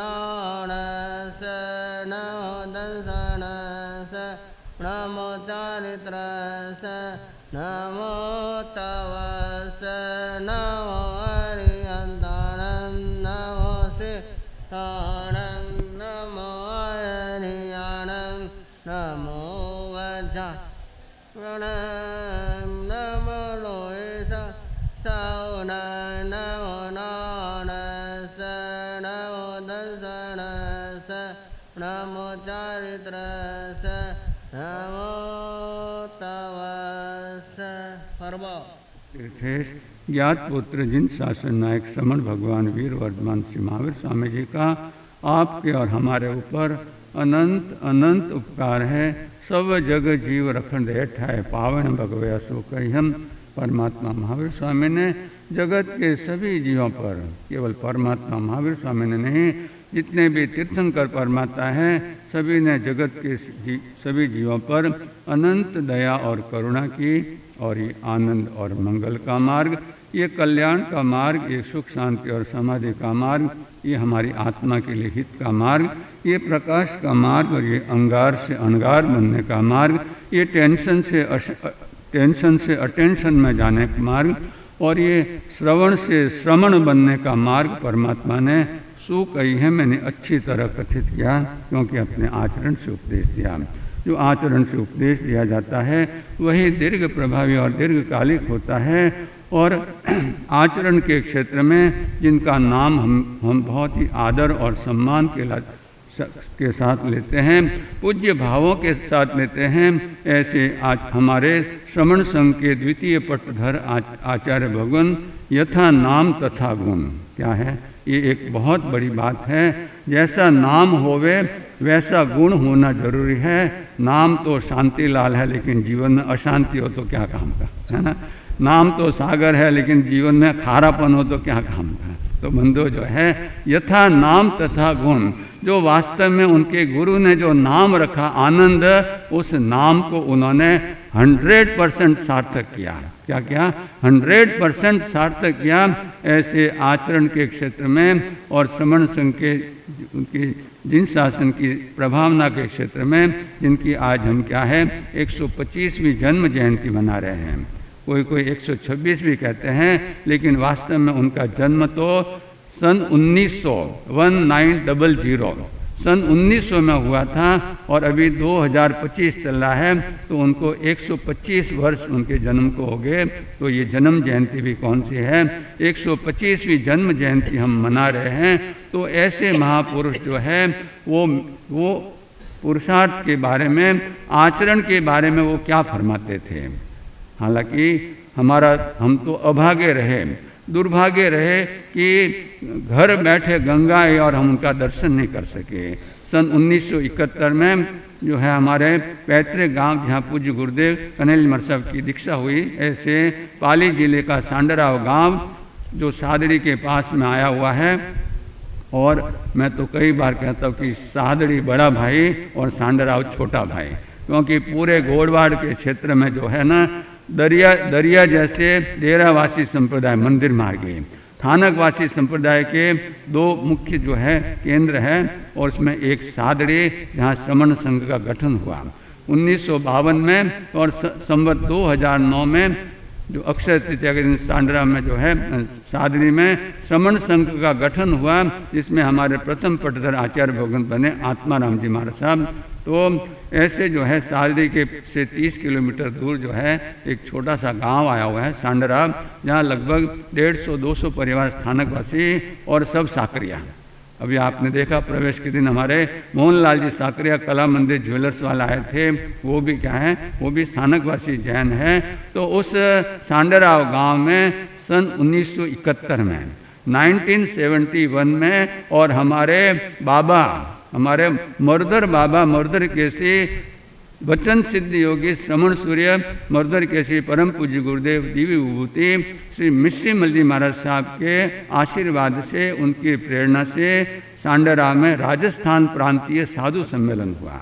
नाणस नमो दर्शनस नमो चारित्रस नमो तवस नमो हरियन्तरं नमो श्रीताणं नमो हरियाणं नमो वज्रप्रणं नमो लोहित सौन नमो नाणस नमो दर्शनस नमो चारित्रस नमो तवस। तीर्थेश ज्ञात पुत्र जिन शासन नायक श्रमण भगवान वीर वर्धमान श्री महावीर स्वामी जी का आपके और हमारे ऊपर अनंत अनंत उपकार है। सब जग जीव रखन रेठाए पावन भगवे असो कहियम। परमात्मा महावीर स्वामी ने जगत के सभी जीवों पर, केवल परमात्मा महावीर स्वामी ने नहीं, जितने भी तीर्थंकर परमात्मा हैं सभी ने जगत के सभी जीवों पर अनंत दया और करुणा की। और ये आनंद और मंगल का मार्ग, ये कल्याण का मार्ग, ये सुख शांति और समाधि का मार्ग, ये हमारी आत्मा के लिए हित का मार्ग, ये प्रकाश का मार्ग और ये अंगार से अनगार बनने का मार्ग, ये टेंशन से अटेंशन में जाने का मार्ग और ये श्रवण से श्रमण बनने का मार्ग परमात्मा ने सु कही है, मैंने अच्छी तरह कथित किया, क्योंकि अपने आचरण से उपदेश दिया। जो आचरण से उपदेश दिया जाता है वही दीर्घ प्रभावी और दीर्घकालिक होता है। और आचरण के क्षेत्र में जिनका नाम हम बहुत ही आदर और सम्मान के साथ लेते हैं, पूज्य भावों के साथ लेते हैं, ऐसे आज हमारे श्रमण संघ के द्वितीय पट्टधर आचार्य भगवान यथा नाम तथा गुण। क्या है ये? एक बहुत बड़ी बात है। जैसा नाम होवे वैसा गुण होना जरूरी है। नाम तो शांति लाल है, लेकिन जीवन में अशांति हो तो क्या काम का, है ना। नाम तो सागर है, लेकिन जीवन में खारापन हो तो क्या काम का। तो बंधु जो है यथा नाम तथा गुण, जो वास्तव में उनके गुरु ने जो नाम रखा आनंद, उस नाम को उन्होंने 100% सार्थक किया। क्या किया? 100% सार्थक किया। ऐसे आचरण के क्षेत्र में और श्रमण संघ के उनकी जिन शासन की प्रभावना के क्षेत्र में, जिनकी आज हम क्या है 125वीं जन्म जयंती मना रहे हैं। कोई 126 भी कहते हैं, लेकिन वास्तव में उनका जन्म तो सन 1900 सन 1900 में हुआ था और अभी 2025 चल रहा है, तो उनको 125 वर्ष उनके जन्म को हो गए। तो ये जन्म जयंती भी कौन सी है? 125वीं जन्म जयंती हम मना रहे हैं। तो ऐसे महापुरुष जो है वो पुरुषार्थ के बारे में, आचरण के बारे में वो क्या फरमाते थे। हालांकि हम तो अभागे रहे, दुर्भाग्य रहे कि घर बैठे गंगा है और हम उनका दर्शन नहीं कर सके। सन 1971 में जो है हमारे पैतृक गांव, जहाँ पूज्य गुरुदेव कन्हैया मरसाब की दीक्षा हुई, ऐसे पाली जिले का सांडराव गांव जो सादड़ी के पास में आया हुआ है। और मैं तो कई बार कहता हूँ कि सादड़ी बड़ा भाई और सांडराव छोटा भाई, क्योंकि पूरे गोड़वाड़ के क्षेत्र में जो है ना दरिया जैसे डेरावासी संप्रदाय मंदिर मार्गी, थानकवासी संप्रदाय के 2 मुख्य जो है केंद्र है, और उसमें एक सादड़ी जहाँ श्रमण संघ का गठन हुआ 1952 में, और संवत 2009 में जो अक्षय तृतीया के दिन सांडरा में जो है सादड़ी में श्रमण संघ का गठन हुआ, जिसमें हमारे प्रथम पट्टधर आचार्य भगवान बने आत्माराम जी महाराज साहब। तो ऐसे जो है सादड़ी के से 30 किलोमीटर दूर जो है एक छोटा सा गांव आया हुआ है सांडरा, जहाँ लगभग 150-200 परिवार स्थानकवासी और सब साकरिया। अभी आपने देखा प्रवेश के दिन हमारे मोहनलाल जी साकरिया कला मंदिर ज्वेलर्स वाला आए थे, वो भी क्या है, वो भी स्थानकवासी जैन है। तो उस सांडराव गांव में सन 1971 में 1971 में, और हमारे बाबा, हमारे मर्दर बाबा, मर्दर केसी वचन सिद्ध योगी श्रमण सूर्य मर्दर केसी परम पूज्य गुरुदेव दिव्य विभूति श्री मिश्री मल्ली महाराज साहब के आशीर्वाद से, उनकी प्रेरणा से सांडरा में राजस्थान प्रांतीय साधु सम्मेलन हुआ।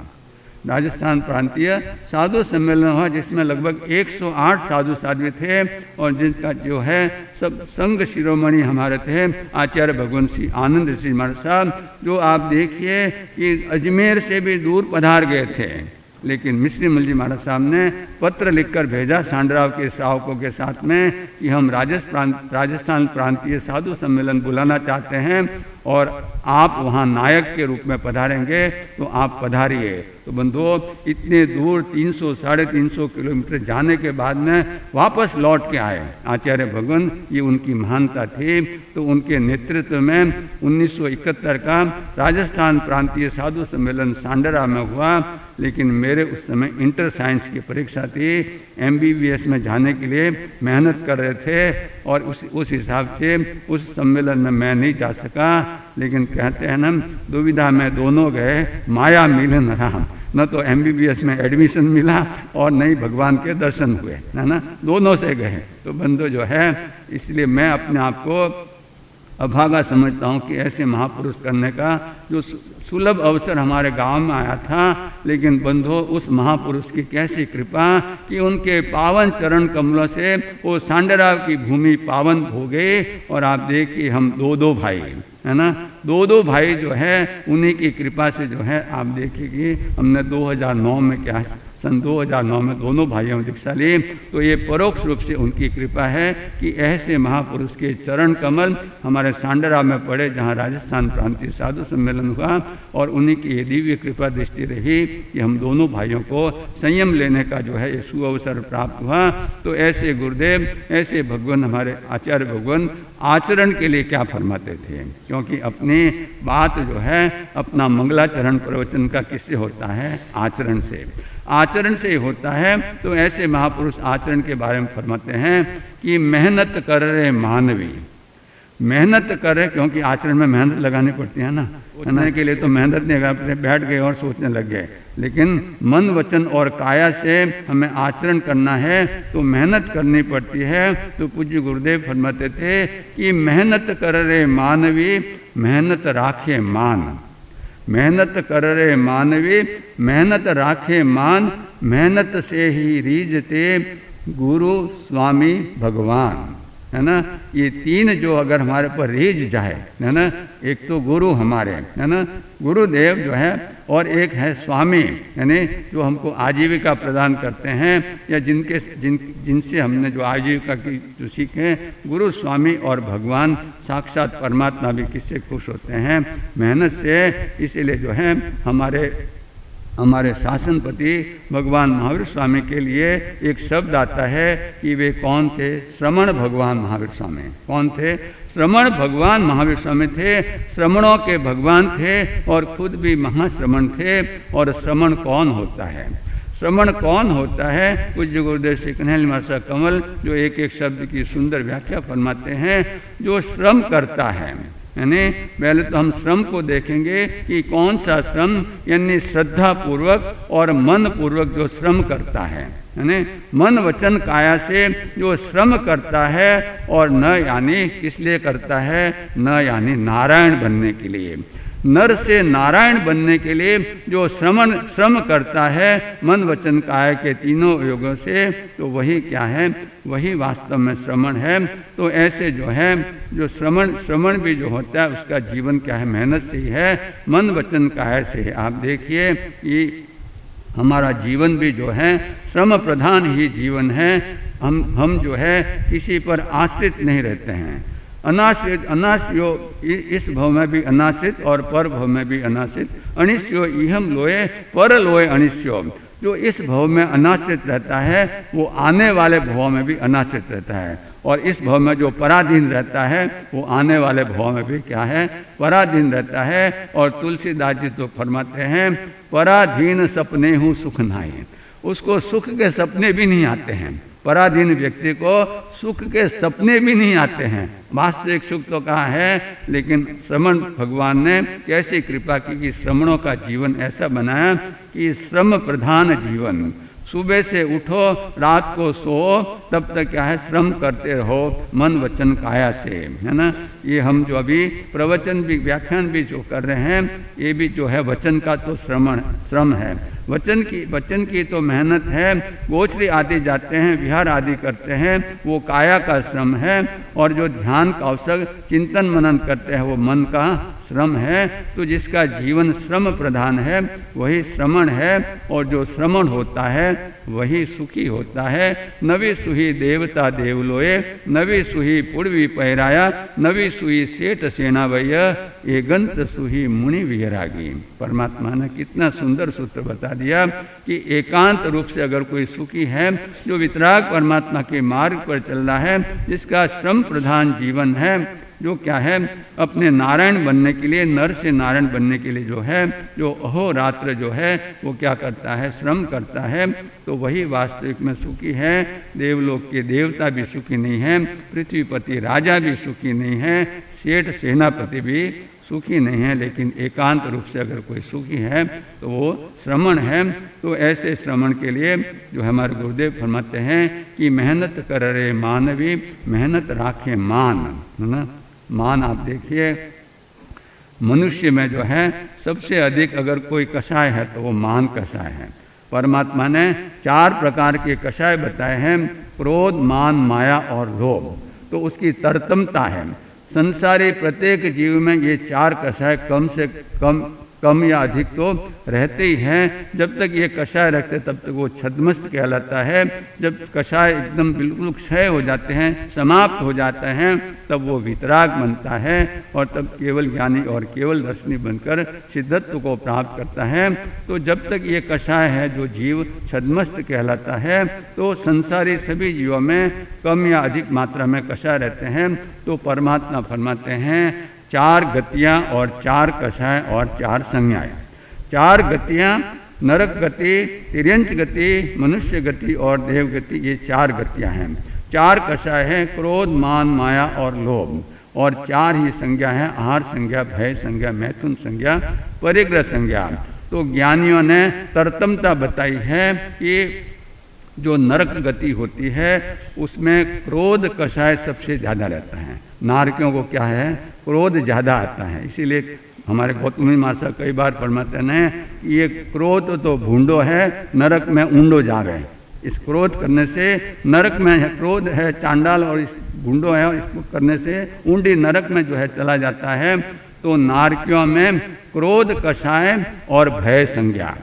राजस्थान प्रांतीय साधु सम्मेलन हुआ, जिसमें लगभग 108 साधु साध्वी थे और जिनका जो है सब संघ शिरोमणि हमारे थे आचार्य भगवंत सिंह आनंद ऋषि महाराज साहब, जो आप देखिए कि अजमेर से भी दूर पधार गए थे, लेकिन मिश्री मल महाराज साहब ने पत्र लिखकर भेजा सांडराव के श्रावकों के साथ में कि हम राजस्थान प्रांतीय साधु सम्मेलन बुलाना चाहते हैं और आप वहाँ नायक के रूप में पधारेंगे, तो आप पधारिए। तो बंधुओं, इतने दूर 300-350 किलोमीटर जाने के बाद में वापस लौट के आए आचार्य भगवान, ये उनकी महानता थी। तो उनके नेतृत्व में 1971 का राजस्थान प्रांतीय साधु सम्मेलन सांडरा में हुआ, लेकिन मेरे उस समय इंटर साइंस की परीक्षा थी, MBBS में जाने के लिए मेहनत कर रहे थे और उस हिसाब से उस सम्मेलन में मैं नहीं जा सका। लेकिन कहते हैं ना, दुविधा में दोनों गए, माया मिलन राम, न तो MBBS में एडमिशन मिला और न ही भगवान के दर्शन हुए, है ना, दोनों से गए। तो बंधु जो है, इसलिए मैं अपने आप को अभागा समझता हूँ कि ऐसे महापुरुष करने का जो सुलभ अवसर हमारे गांव में आया था। लेकिन बंधुओं, उस महापुरुष की कैसी कृपा कि उनके पावन चरण कमलों से वो सांडराव की भूमि पावन हो गई। और आप देखिए, हम दो भाई, है ना, दो भाई जो है, उन्हीं की कृपा से जो है, आप देखिए कि हमने 2009 में क्या सन 2009 में दोनों भाइयों में दीक्षा ली। तो ये परोक्ष रूप से उनकी कृपा है कि ऐसे महापुरुष के चरण कमल हमारे सांडरा में पड़े, जहाँ राजस्थान प्रांतीय साधु सम्मेलन हुआ, और उन्हीं की ये दिव्य कृपा दृष्टि रही कि हम दोनों भाइयों को संयम लेने का जो है ये सुअवसर प्राप्त हुआ। तो ऐसे गुरुदेव, ऐसे भगवान, हमारे आचार्य भगवान आचरण के लिए क्या फरमाते थे, क्योंकि अपनी बात जो है, अपना मंगलाचरण प्रवचन का किससे होता है? आचरण से, आचरण से होता है। तो ऐसे महापुरुष आचरण के बारे में फरमाते हैं कि मेहनत कर रहे मानवी, मेहनत कर रहे, क्योंकि आचरण में मेहनत लगानी पड़ती है ना, सोचने के लिए तो मेहनत नहीं लगा, बैठ गए और सोचने लग गए। लेकिन मन, वचन और काया से हमें आचरण करना है, तो मेहनत करनी पड़ती है। तो पूज्य गुरुदेव फरमाते थे कि मेहनत कर रहे मानवी, मेहनत राखे मान, मेहनत कर रहे मानवी, मेहनत राखे मान, मेहनत से ही रीझते गुरु स्वामी भगवान, है ना। ये तीन जो अगर हमारे पर रीझ जाए, है ना, एक तो गुरु हमारे, है ना, गुरुदेव जो है, और एक है स्वामी, यानी जो हमको आजीविका प्रदान करते हैं, या जिनसे हमने जो आजीविका की जो सीखे, गुरु, स्वामी और भगवान साक्षात परमात्मा भी किससे खुश होते हैं? मेहनत से। इसीलिए जो है हमारे शासनपति भगवान महावीर स्वामी के लिए एक शब्द आता है कि वे कौन थे? श्रमण भगवान महावीर स्वामी। कौन थे? श्रमण भगवान महावीर स्वामी थे, श्रमणों के भगवान थे और खुद भी महाश्रमण थे। और श्रमण कौन होता है? श्रमण कौन होता है? पूज्य गुरुदेव श्री कन्हैया महाराज कमल जो एक एक शब्द की सुंदर व्याख्या फरमाते हैं, जो श्रम करता है, यानी पहले तो हम श्रम को देखेंगे कि कौन सा श्रम, यानी श्रद्धा पूर्वक और मन पूर्वक जो श्रम करता है, यानी मन, वचन, काया से जो श्रम करता है, और न यानी किस लिए करता है? न यानी नारायण बनने के लिए, नर से नारायण बनने के लिए जो श्रम करता है मन, वचन, काया के तीनों योगों से, तो वही क्या है? वही वास्तव में श्रमण है। तो ऐसे जो है, जो श्रमण भी जो होता है, उसका जीवन क्या है? मेहनत से ही है, मन, वचन, काया से है। आप देखिए कि हमारा जीवन भी जो है श्रम प्रधान ही जीवन है। हम जो है किसी पर आश्रित नहीं रहते हैं, अनाश्रित, अनाश्रियो इस भव में भी अनाश्रित और पर भव में भी अनाश्रित, अनिश्यो इहम लोए पर लोए अनिश्यो। जो इस भव में अनाश्रित रहता है, वो आने वाले भव में भी अनाश्रित रहता है, और इस भव में जो पराधीन रहता है, वो आने वाले भव में भी क्या है? पराधीन रहता है। और तुलसीदास जी तो फरमाते हैं, पराधीन सपने हूँ सुख नाई, उसको सुख के सपने भी नहीं आते हैं। पराधीन व्यक्ति को सुख के सपने भी नहीं आते हैं। वास्तविक सुख तो कहाँ है? लेकिन श्रमण भगवान ने कैसी कृपा की कि श्रमणों का जीवन ऐसा बनाया कि श्रम प्रधान जीवन, सुबह से उठो रात को सो तब तक क्या है श्रम करते रहो मन वचन काया से, है ना। ये हम जो अभी प्रवचन भी व्याख्यान भी जो कर रहे हैं ये भी जो है वचन का तो श्रम है। वचन की तो मेहनत है, गोचरी आदि जाते हैं विहार आदि करते हैं वो काया का श्रम है, और जो ध्यान का अवसर चिंतन मनन करते हैं वो मन का श्रम है। तो जिसका जीवन श्रम प्रधान है वही श्रमण है, और जो श्रमण होता है वही सुखी होता है। नवी सुही देवता देवलोए, नवी सुही पूर्वी पैराया, नवी सुही सेठ सेना भैया, एगंत सुही मुनि विहरागी। परमात्मा ने कितना सुंदर सूत्र बता दिया कि एकांत रूप से अगर कोई सुखी है, जो वितराग परमात्मा के मार्ग पर चल रहा है, जिसका श्रम प्रधान जीवन है, जो क्या है अपने नारायण बनने के लिए, नर से नारायण बनने के लिए जो है, जो अहोरात्र जो है वो क्या करता है श्रम करता है, तो वही वास्तविक में सुखी है। देवलोक के देवता भी सुखी नहीं है, पृथ्वीपति राजा भी सुखी नहीं है, सेठ सेनापति भी सुखी नहीं है, लेकिन एकांत रूप से अगर कोई सुखी है तो वो श्रमण है। तो ऐसे श्रमण के लिए जो हमारे गुरुदेव फरमाते हैं कि मेहनत कर रे मानवी, मेहनत राखे मान, है ना। मान आप देखिए मनुष्य में जो है सबसे अधिक अगर कोई कषाय है तो वो मान कषाय है। परमात्मा ने 4 प्रकार के कषाय बताए हैं, क्रोध मान माया और लोभ। तो उसकी तरतमता है, संसारी प्रत्येक जीव में ये 4 कषाय कम से कम या अधिक तो रहते ही हैं। जब तक ये कषाय रखते तब तक वो छद्मस्त कहलाता है। जब कषाय एकदम बिल्कुल क्षय हो जाते हैं, समाप्त हो जाते हैं, तब वो वितराग बनता है, और तब केवल ज्ञानी और केवल दर्शनी बनकर सिद्धत्व को प्राप्त करता है। तो जब तक ये कषाय है जो जीव छद्मस्त कहलाता है, तो संसारी सभी जीवों में कम या अधिक मात्रा में कषाय रहते हैं। तो परमात्मा फरमाते हैं 4 गतियाँ और 4 कषाय और 4 संज्ञाएं। 4 गतियाँ नरक गति, तिर्यंच गति, मनुष्य गति और देव गति, ये 4 गतियाँ हैं। 4 कषाय हैं, क्रोध मान माया और लोभ, और 4 ही संज्ञा है, आहार संज्ञा, भय संज्ञा, मैथुन संज्ञा, परिग्रह संज्ञा। तो ज्ञानियों ने तरतमता बताई है कि जो नरक गति होती है उसमें क्रोध कषाय सबसे ज़्यादा रहता है। नारकियों को क्या है क्रोध ज़्यादा आता है, इसीलिए हमारे गौतमी मासा कई बार फरमाते हैं कि ये क्रोध तो भूंडो है, नरक में ऊंडो जा गए। इस क्रोध करने से नरक में है, क्रोध है चांडाल और इस भूंडो है, और इसको करने से ऊंडी नरक में जो है चला जाता है। तो नारकियों में क्रोध कषाय और भय संज्ञा।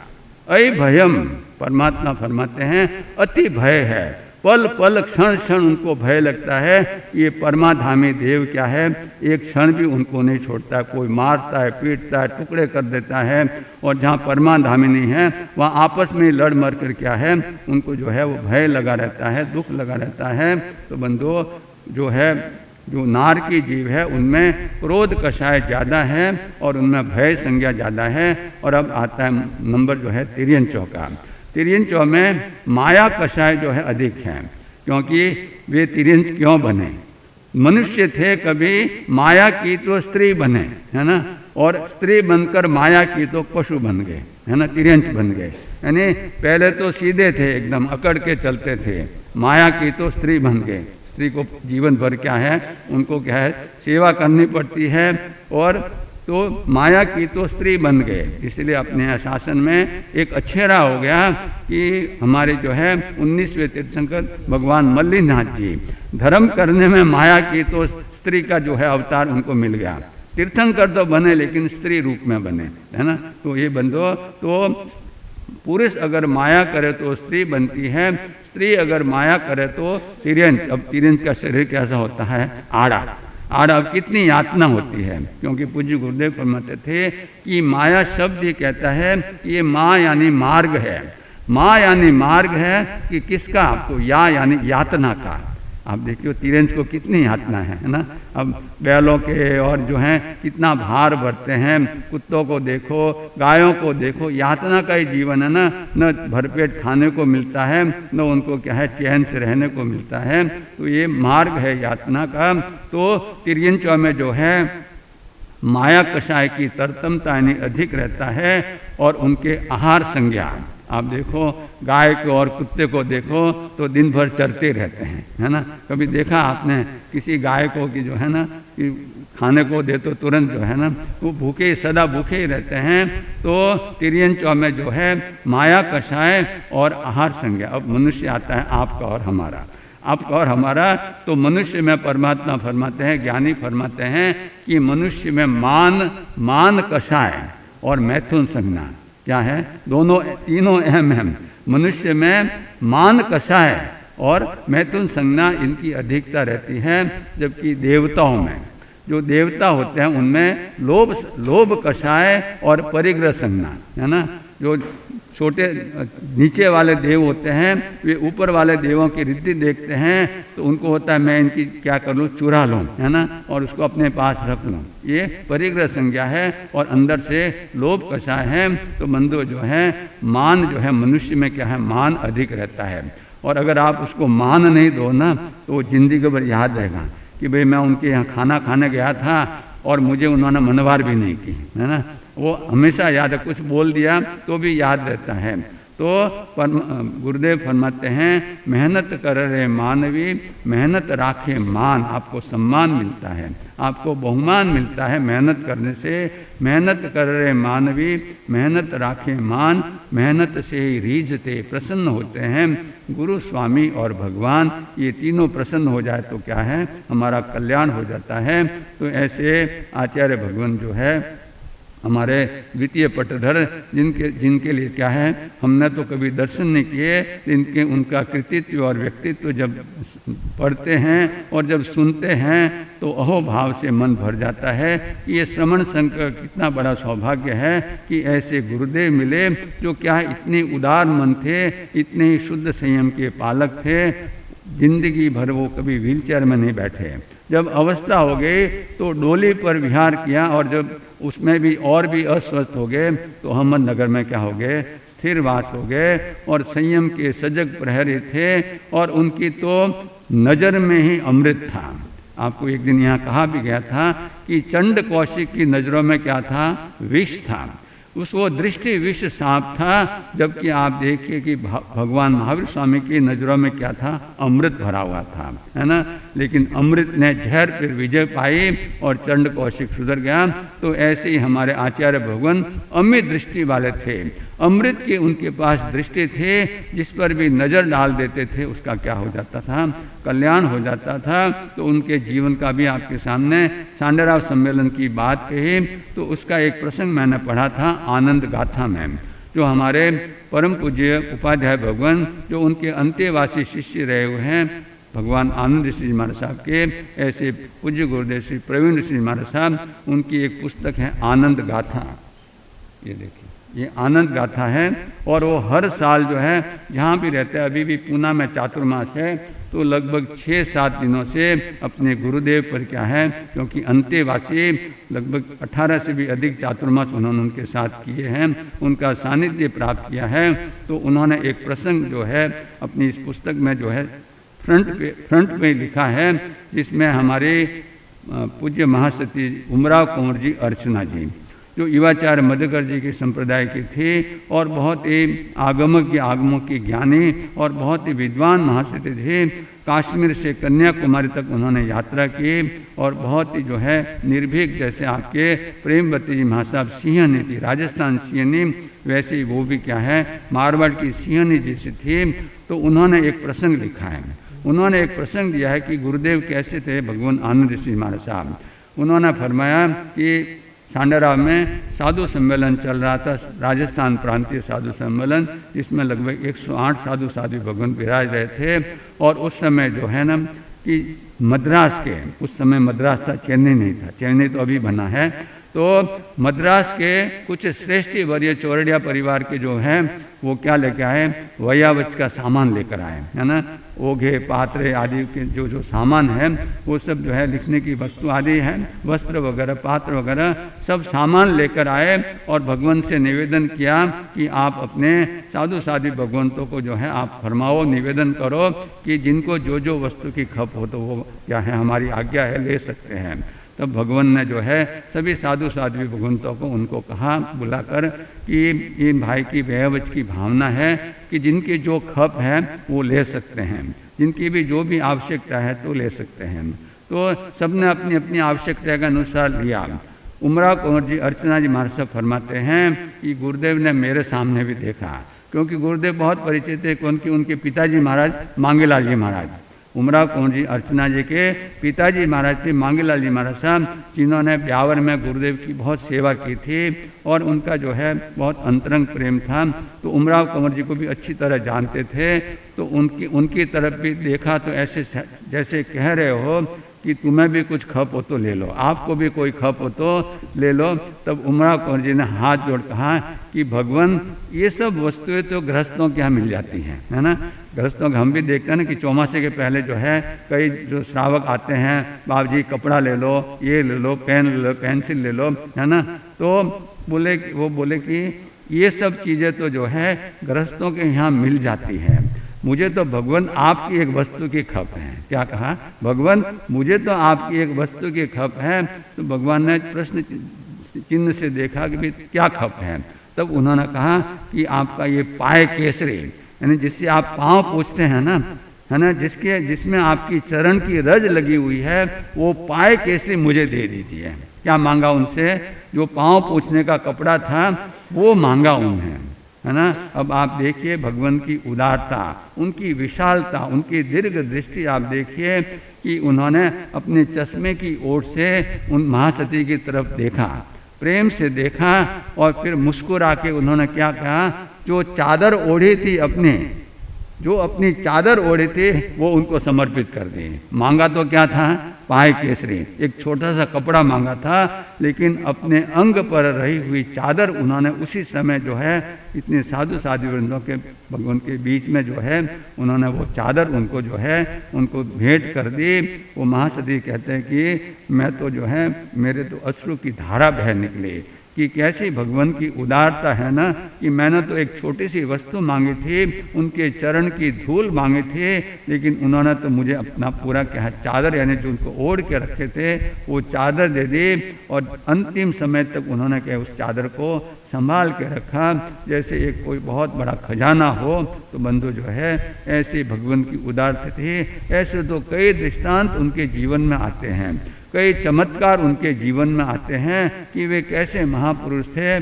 अय भयम परमात्मा फरमाते हैं अति भय है, पल पल क्षण क्षण उनको भय लगता है। ये परमाधामी देव क्या है, एक क्षण भी उनको नहीं छोड़ता, कोई मारता है, पीटता है, टुकड़े कर देता है। और जहाँ परमाधामी नहीं है वहाँ आपस में लड़ मर कर क्या है उनको जो है वो भय लगा रहता है, दुख लगा रहता है। तो बंधुओं जो है जो नार की जीव है उनमें क्रोध कषाय ज़्यादा है और उनमें भय संज्ञा ज़्यादा है। और अब आता है नंबर जो है तिर्यंचों का। तिर्यंचों में माया कषाय जो है अधिक है, क्योंकि वे तिर्यंच क्यों बने, मनुष्य थे कभी, माया की तो स्त्री बने, है ना, और स्त्री बनकर माया की तो पशु बन गए, है ना, तिर्यंच बन गए। यानी पहले तो सीधे थे, एकदम अकड़ के चलते थे, माया की तो स्त्री बन गए। स्त्री को जीवन भर क्या है उनको क्या है सेवा करनी पड़ती है, और तो माया की तो स्त्री बन गए। इसलिए अपने शासन में एक अच्छेरा हो गया कि हमारे जो है 19वें तीर्थंकर भगवान मल्लिनाथ जी धर्म करने में माया की तो स्त्री का जो है अवतार उनको मिल गया। तीर्थंकर तो बने लेकिन स्त्री रूप में बने, है ना। तो ये बंधो तो पुरुष अगर माया करे तो स्त्री बनती है, स्त्री अगर माया करे तो तिर्यंच। अब तिर्यंच का शरीर कैसा होता है, आड़ा आड़ा। अब कितनी यातना होती है, क्योंकि पूज्य गुरुदेव फरमाते थे कि माया शब्द ये कहता है कि ये माँ यानी मार्ग है। माँ यानी मार्ग है कि किसका, तो या यानी यातना का। आप देखिए तिर्यंच को कितनी यातना है ना। अब बैलों के और जो हैं कितना भार भरते हैं, कुत्तों को देखो, गायों को देखो, यातना का ही जीवन है ना। न भरपेट खाने को मिलता है, न उनको क्या है चैन से रहने को मिलता है। तो ये मार्ग है यातना का। तो तिर्यंचों में जो है माया कषाय की तरतमता यानी अधिक रहता है, और उनके आहार संज्ञा। आप देखो गाय को और कुत्ते को देखो तो दिन भर चरते रहते हैं, है ना। कभी देखा आपने किसी गाय को कि जो है ना कि खाने को दे तो तुरंत जो है ना वो भूखे, सदा भूखे ही रहते हैं। तो तिर्यंचौ में जो है माया कषाय और आहार संज्ञा। अब मनुष्य आता है आपका और हमारा, आपका और हमारा। तो मनुष्य में परमात्मा फरमाते हैं, ज्ञानी फरमाते हैं कि मनुष्य में मान कषाय और मैथुन संज्ञा क्या है, दोनों तीनों अहम हैं। मनुष्य में मान कषाय और मैथुन संज्ञा इनकी अधिकता रहती है, जबकि देवताओं में, जो देवता होते हैं उनमें लोभ कषाय और परिग्रह संज्ञा, है ना। जो छोटे नीचे वाले देव होते हैं वे ऊपर वाले देवों की रिद्धि देखते हैं तो उनको होता है मैं इनकी क्या कर लूँ, चुरा लूँ, है ना, और उसको अपने पास रख लूँ। ये परिग्रह संज्ञा है और अंदर से लोभ कषाय है। तो बंधु जो है मान जो है मनुष्य में क्या है, मान अधिक रहता है। और अगर आप उसको मान नहीं दो ना तो वो जिंदगी भर याद रहेगा कि भाई मैं उनके यहाँ खाना खाने गया था और मुझे उन्होंने मनवार भी नहीं की, है ना। वो हमेशा याद है, कुछ बोल दिया तो भी याद रहता है। तो गुरुदेव फरमाते हैं मेहनत कर रहे मानवी, मेहनत राखे मान, आपको सम्मान मिलता है, आपको बहुमान मिलता है मेहनत करने से। मेहनत कर रहे मानवी, मेहनत राखे मान, मेहनत से ही रीझते प्रसन्न होते हैं गुरु, स्वामी और भगवान। ये तीनों प्रसन्न हो जाए तो क्या है, हमारा कल्याण हो जाता है। तो ऐसे आचार्य भगवान जो है हमारे द्वितीय पटधर, जिनके लिए क्या है, हमने तो कभी दर्शन नहीं किए, उनका कृतित्व और व्यक्तित्व जब पढ़ते हैं और जब सुनते हैं तो अहोभाव से मन भर जाता है कि ये श्रवण संघ का कितना बड़ा सौभाग्य है कि ऐसे गुरुदेव मिले जो क्या है इतने उदार मन थे, इतने ही शुद्ध संयम के पालक थे। जिंदगी भर वो कभी व्हीलचेयर में नहीं बैठे, जब अवस्था हो गई तो डोली पर विहार किया और जब उसमें भी और भी अस्वस्थ हो गए तो अहमदनगर में क्या हो गए, स्थिर वास हो गए और संयम के सजग प्रहरी थे और उनकी तो नज़र में ही अमृत था। आपको एक दिन यहाँ कहा भी गया था कि चंड कौशिक की नज़रों में क्या था, विष था। उसको दृष्टि विष सांप था, जबकि आप देखिए कि भगवान महावीर स्वामी की नज़रों में क्या था, अमृत भरा हुआ था, है ना। लेकिन अमृत ने जहर पर विजय पाई और चंड कौशिक सुधर गया। तो ऐसे ही हमारे आचार्य भगवान अमित दृष्टि वाले थे, अमृत की उनके पास दृष्टि थे, जिस पर भी नज़र डाल देते थे उसका क्या हो जाता था, कल्याण हो जाता था। तो उनके जीवन का भी आपके सामने सांडराव सम्मेलन की बात कही तो उसका एक प्रसंग मैंने पढ़ा था आनंद गाथा में, जो हमारे परम पूज्य उपाध्याय भगवान जो उनके अंत्यवासी शिष्य रहे हुए हैं भगवान आनंद ऋषि जी महाराज साहब के, ऐसे पूज्य गुरुदेव श्री प्रवीण ऋषि जी महाराज साहब, उनकी एक पुस्तक है आनंद गाथा। ये देखिए ये आनंद गाथा है और वो हर साल जो है जहाँ भी रहते हैं, अभी भी पूना में चातुर्मास है तो लगभग 6-7 दिनों से अपने गुरुदेव पर क्या है, क्योंकि अंत्यवासी लगभग 18 से भी अधिक चातुर्मास उन्होंने उनके साथ किए हैं, उनका सानिध्य प्राप्त किया है। तो उन्होंने एक प्रसंग जो है अपनी इस पुस्तक में जो है फ्रंट पे लिखा है, जिसमें हमारे पूज्य महासती उमराव कुंवर जी अर्चना जी जो युवाचार्य मधुकर जी के संप्रदाय के थे और बहुत ही आगमों के ज्ञानी और बहुत ही विद्वान महासती थे। कश्मीर से कन्याकुमारी तक उन्होंने यात्रा की और बहुत ही जो है निर्भीक, जैसे आपके प्रेमवती जी महासाब सिंहनी थी, राजस्थान सिंहनी, वैसे ही वो भी क्या है मारवाड़ की सिंहनी जैसी थी। तो उन्होंने एक प्रसंग लिखा है, उन्होंने एक प्रसंग दिया है कि गुरुदेव कैसे थे भगवान आनंद ऋषि महाराज साहब। उन्होंने फरमाया कि सांडराव में साधु सम्मेलन चल रहा था, राजस्थान प्रांतीय साधु सम्मेलन, जिसमें लगभग 108 साधु भगवान विराज रहे थे। और उस समय जो है ना कि मद्रास के, उस समय मद्रास था, चेन्नई नहीं था, चेन्नई तो अभी बना है। तो मद्रास के कुछ श्रेष्ठ वर्य चौरड़िया परिवार के जो हैं वो क्या लेकर आए, वयावच का सामान लेकर आए, है ना। ओघे पात्रे आदि के जो सामान है वो सब जो है लिखने की वस्तु आदि है, वस्त्र वगैरह पात्र वगैरह सब सामान लेकर आए और भगवान से निवेदन किया कि आप अपने साधु भगवंतों को जो है आप फरमाओ, निवेदन करो कि जिनको जो वस्तु की खप हो तो वो क्या है हमारी आज्ञा है ले सकते हैं। तब भगवान ने जो है सभी साधु साध्वी भगवंतों को उनको कहा बुलाकर कि इन भाई की व्यवच की भावना है कि जिनकी जो खप है वो ले सकते हैं, जिनकी भी जो भी आवश्यकता है तो ले सकते हैं। तो सबने अपनी अपनी आवश्यकता के अनुसार लिया। उमराव कुंवर जी अर्चना जी महाराज साहब फरमाते हैं कि गुरुदेव ने मेरे सामने भी देखा, क्योंकि गुरुदेव बहुत परिचित थे, क्योंकि उनके पिताजी महाराज मांगेलाल जी महाराज, उमराव कुंवर जी अर्चना जी के पिताजी महाराज थे मांगेलाल जी महाराज साहब, जिन्होंने ब्यावर में गुरुदेव की बहुत सेवा की थी और उनका जो है बहुत अंतरंग प्रेम था। तो उमराव कुंवर जी को भी अच्छी तरह जानते थे। तो उनकी तरफ भी देखा तो ऐसे जैसे कह रहे हो कि तुम्हें भी कुछ खप हो तो ले लो, आपको भी कोई खप हो तो ले लो। तब उमराव कुंवर जी ने हाथ जोड़ कहा कि भगवान ये सब वस्तुएं तो गृहस्थों के यहाँ मिल जाती हैं, है ना। गृहस्थों के हम भी देखते हैं ना कि चौमासे के पहले जो है कई जो श्रावक आते हैं, बाबू जी कपड़ा ले लो, ये ले लो, पेन ले लो, पेंसिल ले लो, है ना। तो वो बोले कि ये सब चीज़ें तो जो है गृहस्थों के यहाँ मिल जाती है, मुझे तो भगवान आपकी एक वस्तु की खप है। क्या कहा? भगवान मुझे तो आपकी एक वस्तु की खप है। तो भगवान ने प्रश्न चिन्ह से देखा कि भाई क्या खप है। तब उन्होंने कहा कि आपका ये पाय केसरी, यानी जिससे आप पाँव पूछते हैं ना, है ना, जिसमें आपकी चरण की रज लगी हुई है, वो पाय केसरी मुझे दे दीजिए। क्या मांगा उनसे? जो पाँव पूछने का कपड़ा था वो मांगा उन्हें, है ना। अब आप देखिए भगवान की उदारता, उनकी विशालता, उनकी दीर्घ दृष्टि आप देखिए कि उन्होंने अपने चश्मे की ओर से उन महासती की तरफ देखा, प्रेम से देखा और फिर मुस्कुरा के उन्होंने क्या कहा, जो चादर ओढ़ी थी जो अपनी चादर ओढ़ी थी वो उनको समर्पित कर दी। मांगा तो क्या था? पाय केसरी, एक छोटा सा कपड़ा मांगा था, लेकिन अपने अंग पर रही हुई चादर उन्होंने उसी समय जो है इतने साधु साधु वृंदों के भगवान के बीच में जो है उन्होंने वो चादर उनको जो है उनको भेंट कर दी। वो महासती कहते हैं कि मैं तो जो है मेरे तो अश्रु की धारा बह निकली कि कैसी भगवान की उदारता है ना, कि मैंने तो एक छोटी सी वस्तु मांगी थी, उनके चरण की धूल मांगी थी, लेकिन उन्होंने तो मुझे अपना पूरा क्या चादर, यानी जो उनको ओढ़ के रखे थे वो चादर दे दी। और अंतिम समय तक उन्होंने क्या उस चादर को संभाल के रखा जैसे एक कोई बहुत बड़ा खजाना हो। तो बंधु जो है ऐसे भगवान की उदारता थी। ऐसे तो कई दृष्टांत उनके जीवन में आते हैं, कई चमत्कार उनके जीवन में आते हैं कि वे कैसे महापुरुष थे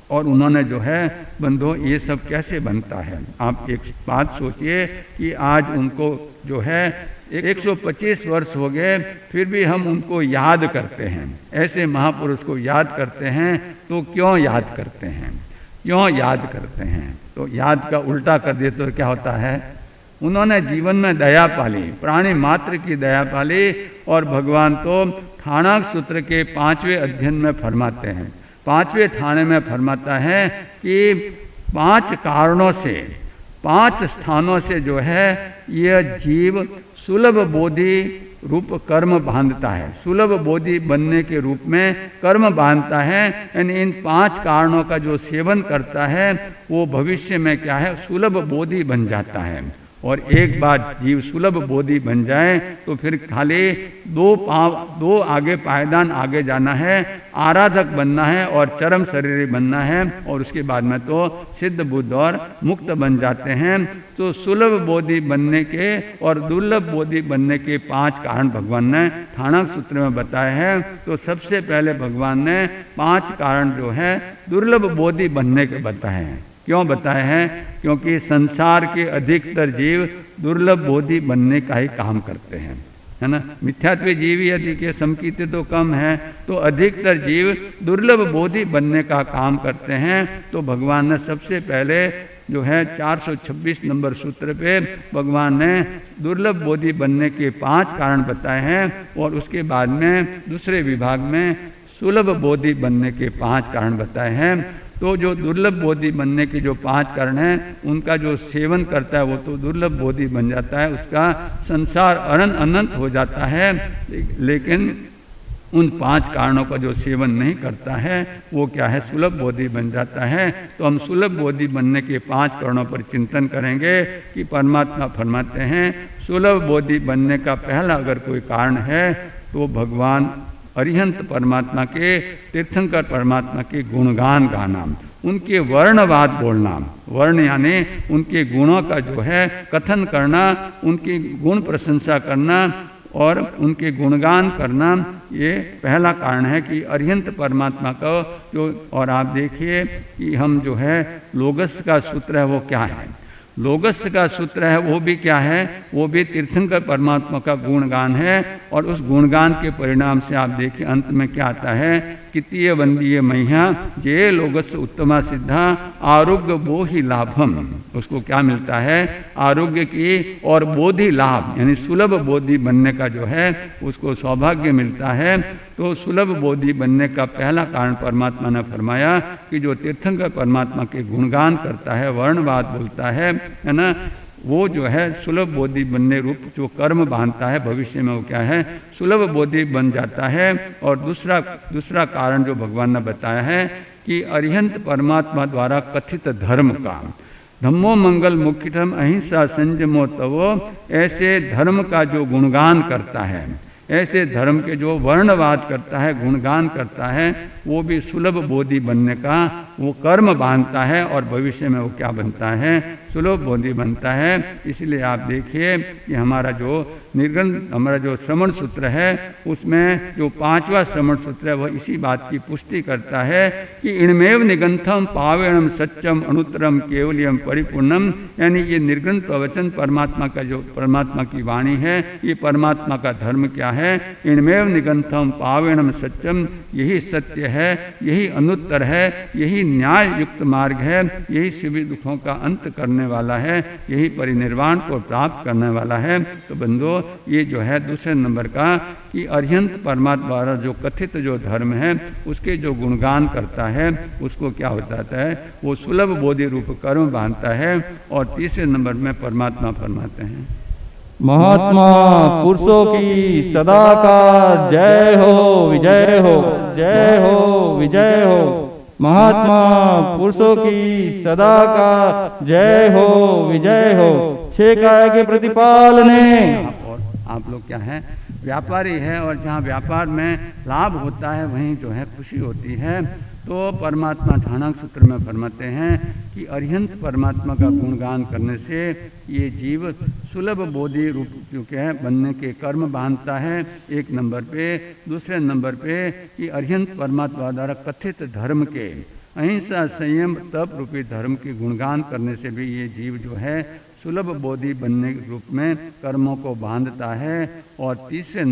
और उन्होंने जो है बंधु ये सब कैसे बनता है। आप एक बात सोचिए कि आज उनको जो है 125 वर्ष हो गए, फिर भी हम उनको याद करते हैं। ऐसे महापुरुष को याद करते हैं तो क्यों याद करते हैं? क्यों याद करते हैं? तो याद का उल्टा कर दे तो क्या होता है? उन्होंने जीवन में दया पाली, प्राणी मात्र की दया पाली। और भगवान तो ठाणाक सूत्र के 5वें अध्ययन में फरमाते हैं, 5वें ठाणे में फरमाता है कि 5 कारणों से, 5 स्थानों से जो है यह जीव सुलभ बोधि रूप कर्म बांधता है, सुलभ बोधि बनने के रूप में कर्म बांधता है। यानी इन 5 कारणों का जो सेवन करता है वो भविष्य में क्या है, सुलभ बोधि बन जाता है। और एक बार जीव सुलभ बोधि बन जाए तो फिर खाली 2 आगे पायदान आगे जाना है, आराधक बनना है और चरम शरीरी बनना है, और उसके बाद में तो सिद्ध बुद्ध और मुक्त बन जाते हैं। तो सुलभ बोधि बनने के और दुर्लभ बोधि बनने के 5 कारण भगवान ने ठाणाक सूत्र में बताए हैं। तो सबसे पहले भगवान ने 5 कारण जो है दुर्लभ बोधि बनने के बताए हैं। क्यों बताए हैं? क्योंकि संसार के अधिकतर जीव दुर्लभ बोधि बनने का ही काम करते हैं, है ना। मिथ्यात्व जीव यदि के समकीर्ति तो कम है, तो अधिकतर जीव दुर्लभ बोधि बनने का काम करते हैं। तो भगवान ने सबसे पहले जो है 426 नंबर सूत्र पे भगवान ने दुर्लभ बोधि बनने के 5 कारण बताए हैं, और उसके बाद में दूसरे विभाग में सुलभ बोधि बनने के 5 कारण बताए हैं। तो जो दुर्लभ बोधि बनने के जो 5 कारण हैं उनका जो सेवन करता है वो तो दुर्लभ बोधि बन जाता है, उसका संसार अनंत हो जाता है। लेकिन उन 5 कारणों का जो सेवन नहीं करता है वो क्या है, सुलभ बोधि बन जाता है। तो हम सुलभ बोधि बनने के 5 कारणों पर चिंतन करेंगे कि परमात्मा फरमाते हैं सुलभ बोधि बनने का पहला अगर कोई कारण है तो भगवान अरिहंत परमात्मा के, तीर्थंकर परमात्मा के गुणगान गाना, उनके वर्णवाद बोलना, वर्ण यानी उनके गुणों का जो है कथन करना, उनकी गुण प्रशंसा करना और उनके गुणगान करना, ये पहला कारण है कि अरिहंत परमात्मा का जो। और आप देखिए कि हम जो है लोगस का सूत्र है वो क्या है, लोगस का सूत्र है वो भी क्या है, वो भी तीर्थंकर परमात्मा का गुणगान है। और उस गुणगान के परिणाम से आप देखिए अंत में क्या आता है, कितीय वंदीय मैया जे लोगस उत्तमा सिद्धा आरोग्य बोधि लाभम। उसको क्या मिलता है, आरोग्य की और बोधि लाभ यानी सुलभ बोधि बनने का जो है उसको सौभाग्य मिलता है। तो सुलभ बोधि बनने का पहला कारण परमात्मा ने फरमाया कि जो तीर्थंकर परमात्मा के गुणगान करता है, वर्णवाद बोलता है ना, वो जो है सुलभ बोधि बनने रूप जो कर्म बांधता है भविष्य में वो क्या है, सुलभ बोधि बन जाता है। और दूसरा कारण जो भगवान ने बताया है कि अरिहंत परमात्मा द्वारा कथित धर्म का, धम्मो मंगल मुख्यतम अहिंसा संयमो तवो, ऐसे धर्म का जो गुणगान करता है, ऐसे धर्म के जो वर्णवाद करता है, गुणगान करता है, वो भी सुलभ बोधि बनने का वो कर्म बांधता है और भविष्य में वो क्या बनता है, सुलभ बोधि बनता है। इसलिए आप देखिए कि हमारा जो हमारा जो श्रवण सूत्र है उसमें जो 5वां श्रवण सूत्र है वह इसी बात की पुष्टि करता है कि इणमेव निगंथम पावेणम सत्यम अनुत्तरम केवलियम परिपूर्णम, यानी ये निर्ग्रंथ प्रवचन परमात्मा का जो परमात्मा की वाणी है, ये परमात्मा का धर्म क्या है, इणमेव निगंथम पावेणम सत्यम, यही सत्य है, यही अनुत्तर है, यही न्याय युक्त मार्ग है, यही सभी दुखों का अंत करने वाला है, यही परिनिर्वाण को प्राप्त करने वाला है। तो बंधुओं ये जो है दूसरे नंबर का कि अरिहंत परमात्मा द्वारा जो कथित जो धर्म है उसके जो गुणगान करता है उसको क्या हो जाता है, वो सुलभ बोधि रूप कर्म बांधता है। और तीसरे नंबर में परमात्मा फरमाते हैं, महात्मा पुरुषों की सदाकार जय हो विजय हो, जय हो विजय हो। महात्मा पुरुषों की सदा का जय हो विजय हो। 6 काय के प्रतिपालने। और आप लोग क्या है, व्यापारी है और जहाँ व्यापार में लाभ होता है वहीं जो है खुशी होती है। तो परमात्मा ठाणाक सूत्र में फरमाते हैं कि अरिहंत परमात्मा का गुणगान करने से ये जीव सुलभ बोधि रूप जो है बनने के कर्म बांधता है, एक नंबर पे। दूसरे नंबर पे कि अरिहंत परमात्मा द्वारा कथित धर्म के अहिंसा संयम तप रूपी धर्म के गुणगान करने से भी ये जीव जो है सुलभ बोधि बनने के रूप में कर्मों को बांधता है। और तीसरे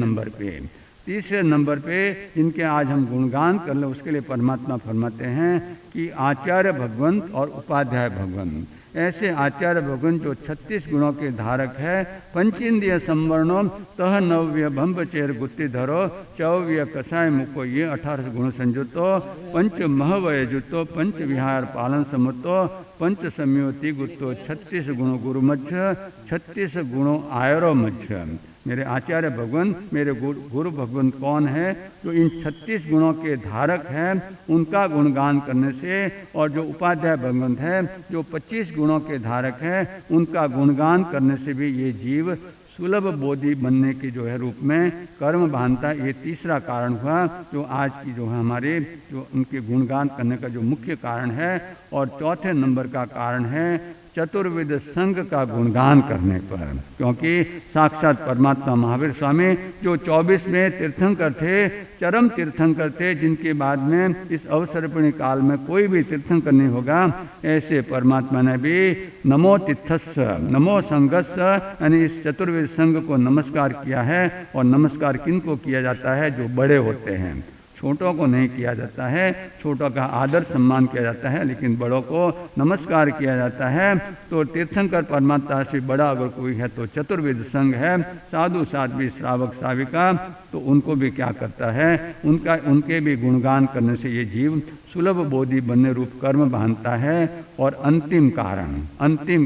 नंबर पे जिनके आज हम गुणगान कर लें उसके लिए परमात्मा फरमाते हैं कि आचार्य भगवंत और उपाध्याय भगवंत, ऐसे आचार्य भगवंत जो 36 गुणों के धारक है। पंचेन्द्रिय संवर्णो तह नव्य भंब चेर गुत्ति धरो चौव्य कसाय मुको, ये 18 गुण संजुतो, पंच महवय जुतो, पंच विहार पालन समुतो, पंच संयोति गुत्तो, 36 गुणों गुरु मध्य, 36 गुणों आयरो मध्य। मेरे आचार्य भगवान, मेरे गुरु भगवान कौन है, जो इन 36 गुणों के धारक हैं, उनका गुणगान करने से, और जो उपाध्याय भगवंत है जो 25 गुणों के धारक हैं, उनका गुणगान करने से भी ये जीव सुलभ बोधि बनने के जो है रूप में कर्म बांधता। ये तीसरा कारण हुआ जो आज की जो है हमारे जो उनके गुणगान करने का जो मुख्य कारण है। और चौथे नंबर का कारण है चतुर्विध संघ का गुणगान करने पर, क्योंकि साक्षात परमात्मा महावीर स्वामी जो 24 में तीर्थंकर थे, चरम तीर्थंकर थे, जिनके बाद में इस अवसर्पिणी काल में कोई भी तीर्थंकर नहीं होगा, ऐसे परमात्मा ने भी नमो तीर्थस्य नमो संघस्य यानी इस चतुर्विध संघ को नमस्कार किया है। और नमस्कार किनको किया जाता है, जो बड़े होते हैं, छोटों को नहीं किया जाता है। छोटों का आदर सम्मान किया जाता है, लेकिन बड़ों को नमस्कार किया जाता है। तो तीर्थंकर परमात्मा से बड़ा अगर कोई है तो चतुर्विध संघ है, साधु साध्वी श्रावक श्राविका, तो उनको भी क्या करता है, उनके भी गुणगान करने से ये जीव सुलभ बोधि बनने रूप कर्म बांधता है। और अंतिम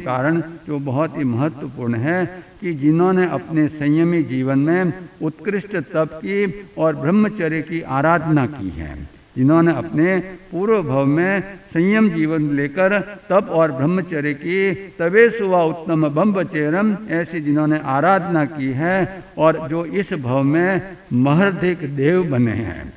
कारण जो बहुत ही महत्वपूर्ण है कि जिन्होंने अपने संयमी जीवन में उत्कृष्ट तप की और ब्रह्मचर्य की आराधना की है, जिन्होंने अपने पूर्व भव में संयम जीवन लेकर तप और ब्रह्मचर्य की, तबे सुवा उत्तम बम्बचेरम, ऐसी जिन्होंने आराधना की है और जो इस भव में महर्धिक देव बने हैं,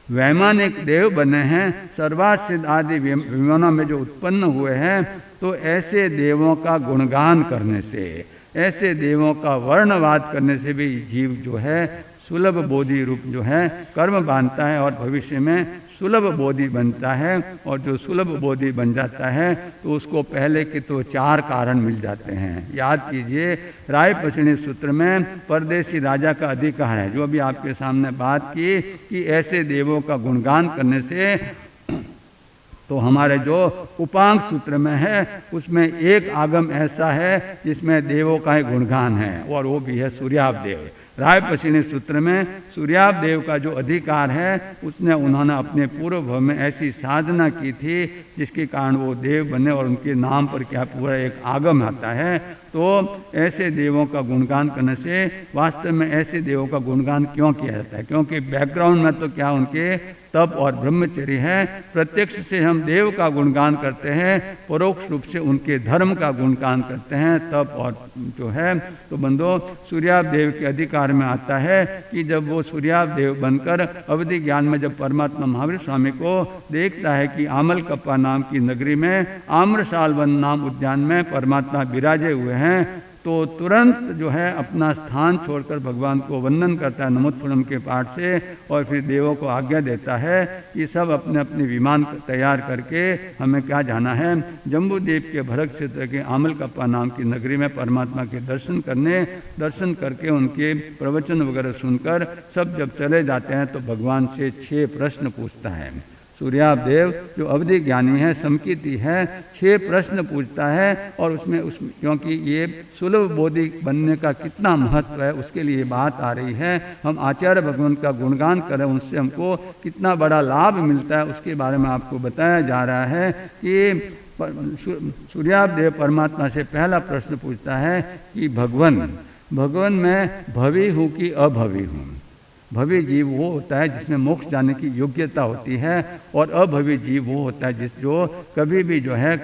वैमानिक देव बने हैं, सर्वासिद्ध आदि विमानों में जो उत्पन्न हुए हैं, तो ऐसे देवों का गुणगान करने से, ऐसे देवों का वर्णवाद करने से भी जीव जो है सुलभ बोधि रूप जो है कर्म बांधता है और भविष्य में सुलभ बोधि बनता है। और जो सुलभ बोधि बन जाता है तो उसको पहले के तो 4 कारण मिल जाते हैं। याद कीजिए, राय पसणी सूत्र में परदेशी राजा का अधिकार है, जो अभी आपके सामने बात की कि ऐसे देवों का गुणगान करने से, तो हमारे जो उपांग सूत्र में है उसमें एक आगम ऐसा है जिसमें देवों का ही गुणगान है और वो भी है सूर्याप देव। राय पसीने सूत्र में सूर्याप देव का जो अधिकार है उसने उन्होंने अपने पूर्व भव में ऐसी साधना की थी जिसके कारण वो देव बने और उनके नाम पर क्या पूरा एक आगम आता है। तो ऐसे देवों का गुणगान करने से, वास्तव में ऐसे देवों का गुणगान क्यों किया जाता है? क्योंकि बैकग्राउंड में तो क्या उनके तप और ब्रह्मचर्य है। प्रत्यक्ष से हम देव का गुणगान करते हैं, परोक्ष रूप से उनके धर्म का गुणगान करते हैं, तप और जो है। तो बंदो, सूर्याप देव के अधिकार में आता है कि जब वो सूर्याप देव बनकर अवधि ज्ञान में जब परमात्मा महावीर स्वामी को देखता है कि आमल कप्पा नाम की नगरी में आम्रसाल वन नाम उद्यान में परमात्मा विराजे हुए हैं, तो तुरंत जो है अपना स्थान छोड़कर भगवान को वंदन करता है नमोत्फुल्लम के पाठ से, और फिर देवों को आज्ञा देता है कि सब अपने अपने विमान तैयार करके हमें क्या जाना है, जम्बूद्वीप के भरत क्षेत्र के आमल कप्पा नाम की नगरी में परमात्मा के दर्शन करने। दर्शन करके उनके प्रवचन वगैरह सुनकर सब जब चले जाते हैं तो भगवान से 6 प्रश्न पूछता है। सूर्याप देव जो अवधि ज्ञानी है, समकीर्ति है, 6 प्रश्न पूछता है और उसमें क्योंकि ये सुलभ बोधि बनने का कितना महत्व है उसके लिए बात आ रही है। हम आचार्य भगवान का गुणगान करें, उनसे हमको कितना बड़ा लाभ मिलता है उसके बारे में आपको बताया जा रहा है कि सूर्याप देव परमात्मा से पहला प्रश्न पूछता है कि भगवान मैं भवी हूँ कि अभवी हूँ। भवी जीव वो होता है जिसमें मोक्ष जाने की योग्यता होती है, और अभवी जीव वो होता है जो कभी भी जो है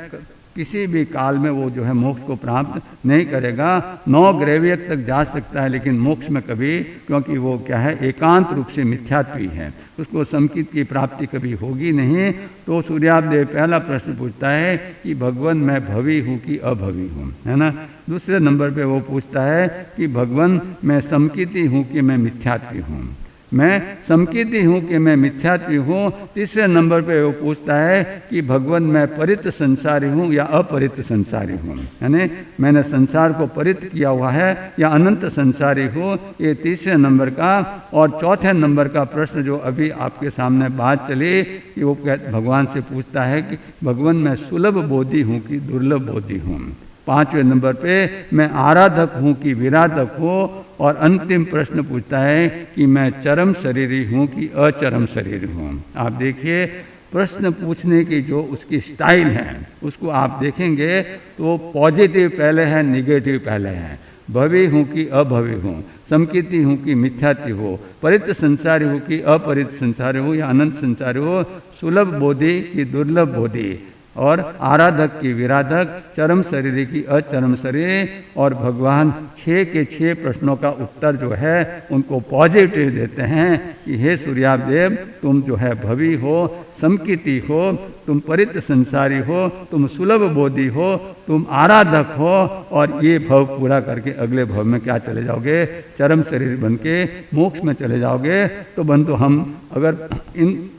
किसी भी काल में वो जो है मोक्ष को प्राप्त नहीं करेगा। 9 ग्रेवियक तक जा सकता है लेकिन मोक्ष में कभी, क्योंकि वो क्या है एकांत रूप से मिथ्यात्वी है, उसको समकित की प्राप्ति कभी होगी नहीं। तो सूर्याप देव पहला प्रश्न पूछता है कि भगवान मैं भवी हूँ कि अभवी हूँ, है ना। दूसरे नंबर पे वो पूछता है कि भगवान मैं समकिति हूँ कि मैं मिथ्यात्वी हूँ, मैं समकीर्ति हूँ कि मैं मिथ्यात्वी हूँ। तीसरे नंबर पे वो पूछता है कि भगवान मैं परित संसारी हूँ या अपरित संसारी हूँ, यानी मैंने संसार को परित किया हुआ है या अनंत संसारी हूँ, ये तीसरे नंबर का। और चौथे नंबर का प्रश्न जो अभी आपके सामने बात चली कि वो भगवान से पूछता है कि भगवान मैं सुलभ बोधि हूँ कि दुर्लभ बोधि हूँ। 5वें नंबर पे मैं आराधक हूँ कि विराधक हूँ। और अंतिम प्रश्न पूछता है कि मैं चरम शरीरी हूँ कि अचरम शरीरी हूँ। आप देखिए प्रश्न पूछने की जो उसकी स्टाइल है उसको आप देखेंगे तो पॉजिटिव पहले है, निगेटिव पहले है। भवी हूँ कि अभवी हूँ, समकीर्ति हूँ कि मिथ्यात्वी हो, परित संसारी हूँ कि अपरित संसारी हो या अनंत संसारी हो, सुलभ बोधि कि दुर्लभ बोधि, और आराधक की विराधक, चरम शरीर की अचरम शरीर। और भगवान 6 के 6 प्रश्नों का उत्तर जो है उनको पॉजिटिव देते हैं कि हे सूर्याप देव तुम जो है भवी हो, समकीर्ति हो, तुम परित संसारी हो, तुम सुलभ बोधि हो, तुम आराधक हो, और ये भव पूरा करके अगले भव में क्या चले जाओगे, चरम शरीर बन के मोक्ष में चले जाओगे। तो बंधु हम अगर इन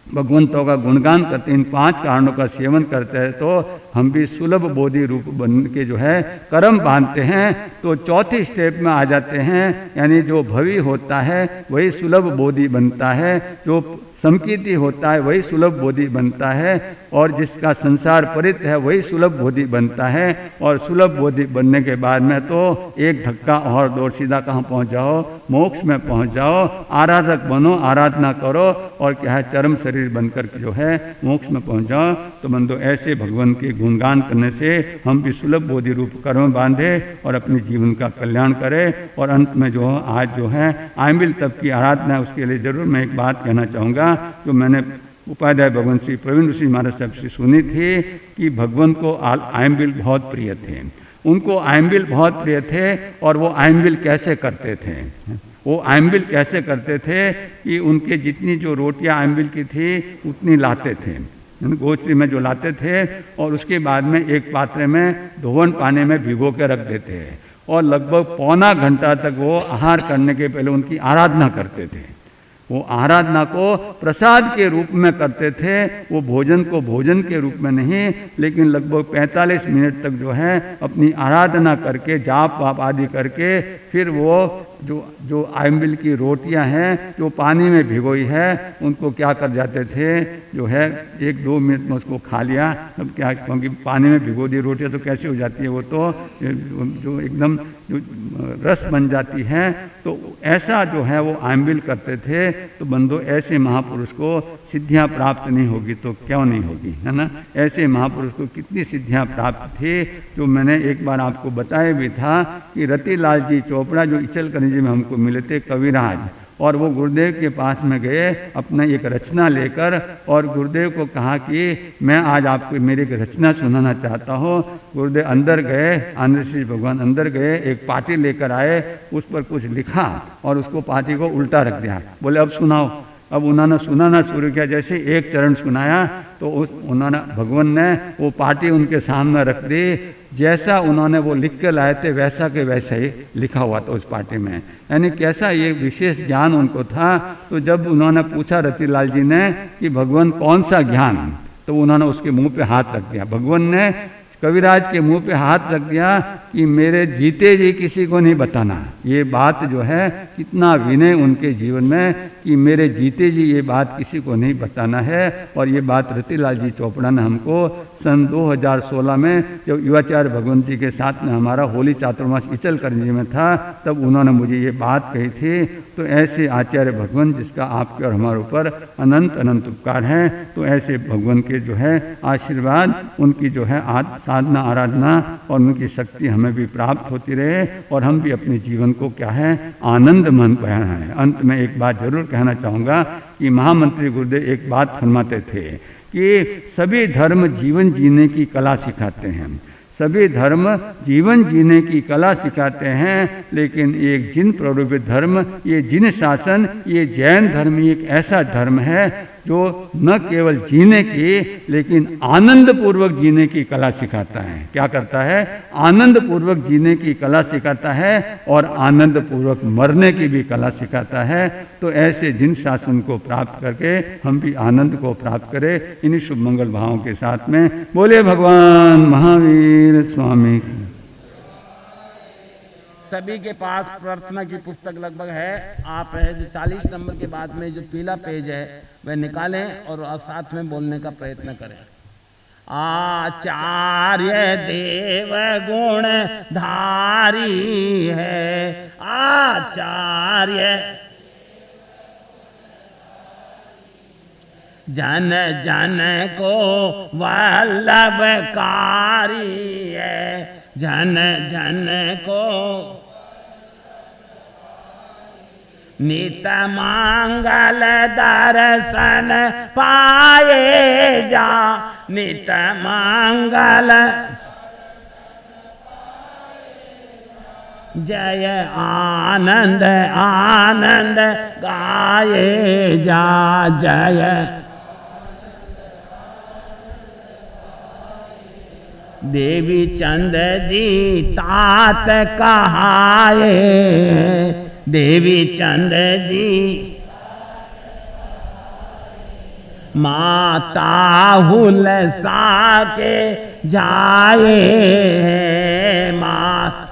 भगवंतों का गुणगान करते, इन 5 कारणों का सेवन करते हैं तो हम भी सुलभ बोधि रूप बन के जो है कर्म बांधते हैं। तो चौथी स्टेप में आ जाते हैं, यानी जो भवी होता है वही सुलभ बोधि बनता है, जो समकीर्ति होता है वही सुलभ बोधि बनता है, और जिसका संसार परित है वही सुलभ बोधि बनता है। और सुलभ बोधि बनने के बाद में तो एक धक्का और दौड़ सीधा कहाँ पहुँच जाओ, मोक्ष में पहुँच जाओ। आराधक बनो, आराधना करो, और क्या है चरम शरीर बनकर जो है मोक्ष में पहुँच जाओ। तो बंधु ऐसे भगवान के गुणगान करने से हम भी सुलभ बोधि रूप कर्म बांधे और अपने जीवन का कल्याण करें। और अंत में जो आज जो है आयंबिल तप की आराधना, उसके लिए जरूर मैं एक बात कहना चाहूँगा जो मैंने उपाध्याय भगवान श्री प्रवीण ऋषि महाराज साहब से सुनी थी कि भगवान को आयंबिल बहुत प्रिय थे। उनको आयंबिल बहुत प्रिय थे और वो आयंबिल कैसे करते थे, वो आयंबिल कैसे करते थे कि उनके जितनी जो रोटियां आयंबिल की थी उतनी लाते थे, गोश्ती में जो लाते थे, और उसके बाद में एक पात्र में धोवन पानी में भिगो के रख देते हैं और लगभग पौना घंटा तक वो आहार करने के पहले उनकी आराधना करते थे। वो आराधना को प्रसाद के रूप में करते थे, वो भोजन को भोजन के रूप में नहीं, लेकिन लगभग 45 मिनट तक जो है अपनी आराधना करके जाप वाप आदि करके फिर वो जो आयंबिल की रोटियां हैं जो पानी में भिगोई है उनको क्या कर जाते थे, जो है 1-2 मिनट में उसको खा लिया। अब क्या, क्योंकि पानी में भिगो दी रोटियां तो कैसे हो जाती है, वो तो जो एकदम जो रस बन जाती है। तो ऐसा जो है वो आयंबिल करते थे। तो बंधु, ऐसे महापुरुष को सिद्धियां प्राप्त नहीं होगी तो क्यों नहीं होगी, है ना। ऐसे महापुरुष को कितनी सिद्धियां प्राप्त थी, जो मैंने एक बार आपको बताया भी था कि रतिलाल जी चोपड़ा जो इचलकरंजी में हमको मिले थे, कविराज, और वो गुरुदेव के पास में गए अपना एक रचना लेकर, और गुरुदेव को कहा कि मैं आज आपको मेरी एक रचना सुनाना चाहता हूँ। गुरुदेव अंदर गए, आनंद श्री भगवान अंदर गए, एक पाटी लेकर आए, उस पर कुछ लिखा और उसको पाटी को उल्टा रख दिया। बोले अब सुनाओ। अब उन्होंने सुनाना शुरू किया। जैसे एक चरण सुनाया तो उन्होंने भगवान ने वो पाटी उनके सामने रख दी। जैसा उन्होंने वो लिख के लाए थे वैसा के वैसा ही लिखा हुआ था उस पाटी में, यानी कैसा ये विशेष ज्ञान उनको था। तो जब उन्होंने पूछा रतिलाल जी ने कि भगवान कौन सा ज्ञान, तो उन्होंने उसके मुंह पे हाथ रख दिया। भगवान ने कविराज के मुंह पे हाथ रख दिया कि मेरे जीते जी किसी को नहीं बताना। ये बात जो है कितना विनय उनके जीवन में कि मेरे जीते जी ये बात किसी को नहीं बताना है। और ये बात रतिलाल जी चोपड़ा ने हमको सन 2016 में जब युवाचार्य भगवंत जी के साथ में हमारा होली चातुर्मास इचलकरंजी में था, तब उन्होंने मुझे ये बात कही थी। तो ऐसे आचार्य भगवंत जिसका आपके और हमारे ऊपर अनंत अनंत उपकार है, तो ऐसे भगवान के जो है आशीर्वाद, उनकी जो है साधना आराधना और उनकी शक्ति हमें भी प्राप्त होती रहे और हम भी अपने जीवन को क्या है आनंदमय बनाएं। अंत में एक बात जरूर कहना चाहूँगा कि महामंत्री गुरुदेव एक बात फरमाते थे कि सभी धर्म जीवन जीने की कला सिखाते हैं, सभी धर्म जीवन जीने की कला सिखाते हैं, लेकिन एक जिन प्ररूपित धर्म, ये जिन शासन, ये जैन धर्म एक ऐसा धर्म है जो न केवल जीने की लेकिन आनंद पूर्वक जीने की कला सिखाता है। क्या करता है? आनंद पूर्वक जीने की कला सिखाता है और आनंद पूर्वक मरने की भी कला सिखाता है। तो ऐसे जिन शासन को प्राप्त करके हम भी आनंद को प्राप्त करें, इन्हीं शुभ मंगल भावों के साथ में बोले भगवान महावीर स्वामी। सभी के पास प्रार्थना की पुस्तक लगभग है, आप है जो 40 नंबर के बाद में जो पीला पेज है वह निकालें और साथ में बोलने का प्रयत्न करें। आचार्य देव गुण धारी है, आचार्य जन जन को वल्लभकारी है, जन जन को नित मंगल दर्शन पाए जा, नित मंगल जय आनंद आनंद गाए जा, जय देवी चंद जी तात कहाए, देवी चंद जी माता हुलसा के जाए, माता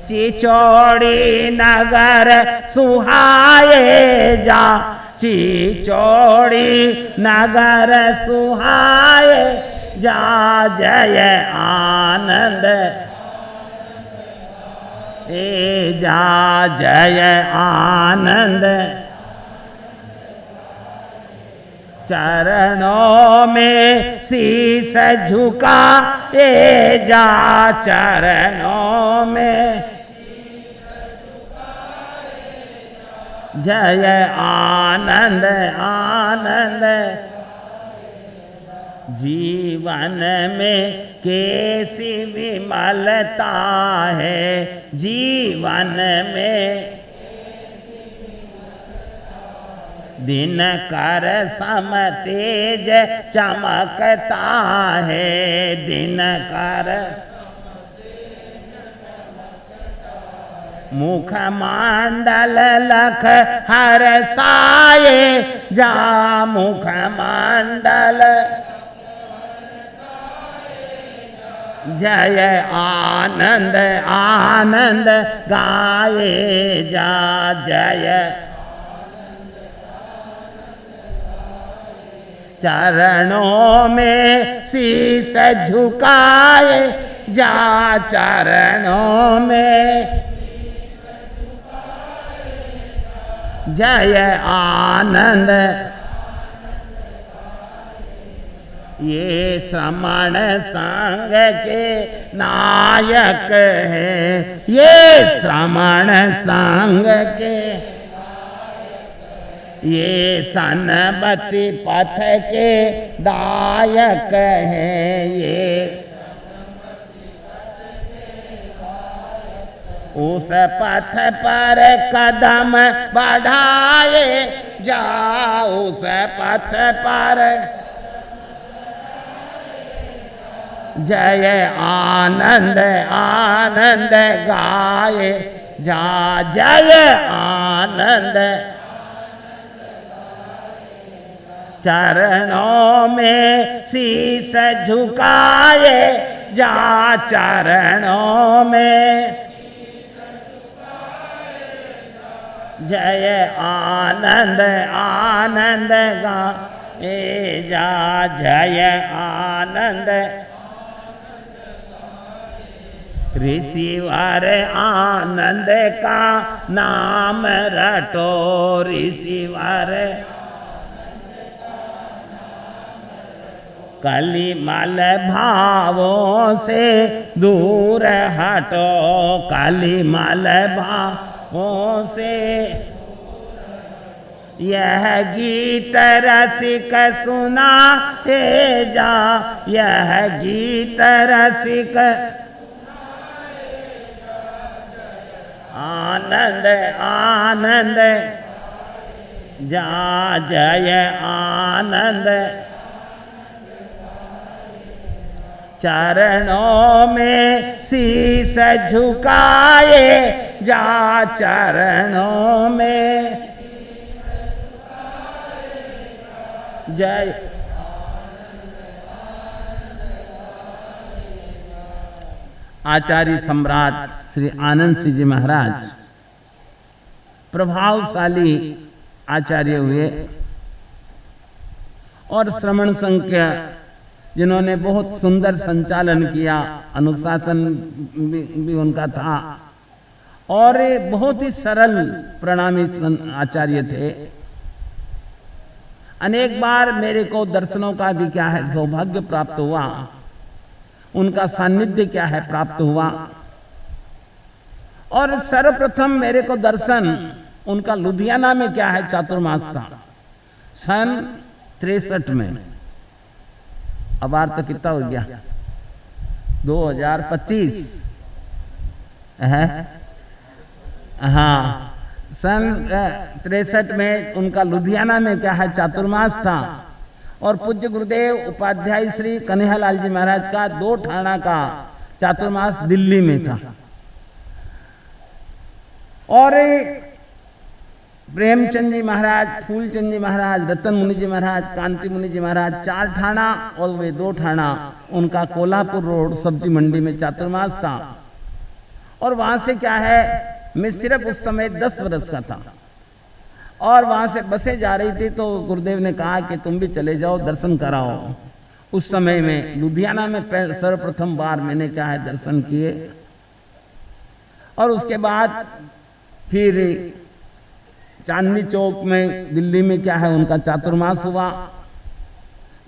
चिचौड़ी नगर सुहाए जा, चिचौड़ी नगर सुहाए जा, जय आनंद ए जा, जय आनंद चरणों में शीश झुका ए जा, चरणों में जय आनंद आनंद। जीवन में कैसी विमलता है, जीवन में दिन कर सम तेज चमकता है, दिन कर मुख मंडल लख हर साये जा, मुख मंडल जय आनंद आनंद गाए जा, जय चरणों में शीश झुकाए जा, चरणों में जय आनंद। ये श्रमण संग के नायक हैं, ये श्रमण संग के, ये सनबति पथ के दायक हैं, ये उस पथ पर कदम बढ़ाए जा, उस पथ पर जय आनंद आनंद गाए जा, जय आनंद। चरणों में शीश झुकाए जा, चरणों में जय आनंद आनंद गाए जा, जय आनंद। ऋषिवर आनंद का नाम रटो, ऋषिवर कलिमल भावों से दूर हटो, कलिमल भावों से यह गीत रसिक सुना हे जा, यह गीत रसिक आनंद आनंद जा, जय आनंद। चरणों में शीश झुकाए जा, चरणों में जय। आचार्य सम्राट श्री आनंद सिंह जी महाराज प्रभावशाली आचार्य हुए और श्रमण संघ के जिन्होंने बहुत सुंदर संचालन किया, अनुशासन भी उनका था और बहुत ही सरल प्रणामी आचार्य थे। अनेक बार मेरे को दर्शनों का भी क्या है सौभाग्य प्राप्त हुआ, उनका सानिध्य क्या है प्राप्त हुआ। और सर्वप्रथम मेरे को दर्शन उनका लुधियाना में क्या है चातुर्मास था सन 63 में। अब बार तो कितना हो गया 2025 है। हाँ, सन 63 में उनका लुधियाना में क्या है चातुर्मास था और पूज्य गुरुदेव उपाध्याय श्री कन्हैयालाल जी महाराज का 2 ठाणा का चातुर्मास दिल्ली में था। और प्रेमचंद जी महाराज, फूलचंद जी महाराज, रतन मुनि जी महाराज, कांति मुनि जी महाराज 4 ठाणा और वे 2 ठाणा उनका कोल्हापुर रोड सब्जी मंडी में चातुर्मास था। और वहां से क्या है मैं सिर्फ उस समय 10 वर्ष का था और वहां से बसें जा रही थी तो गुरुदेव ने कहा कि तुम भी चले जाओ दर्शन कराओ। उस समय में लुधियाना में सर्वप्रथम बार मैंने क्या है दर्शन किए और उसके बाद फिर चांदनी चौक में दिल्ली में क्या है उनका चातुर्मास हुआ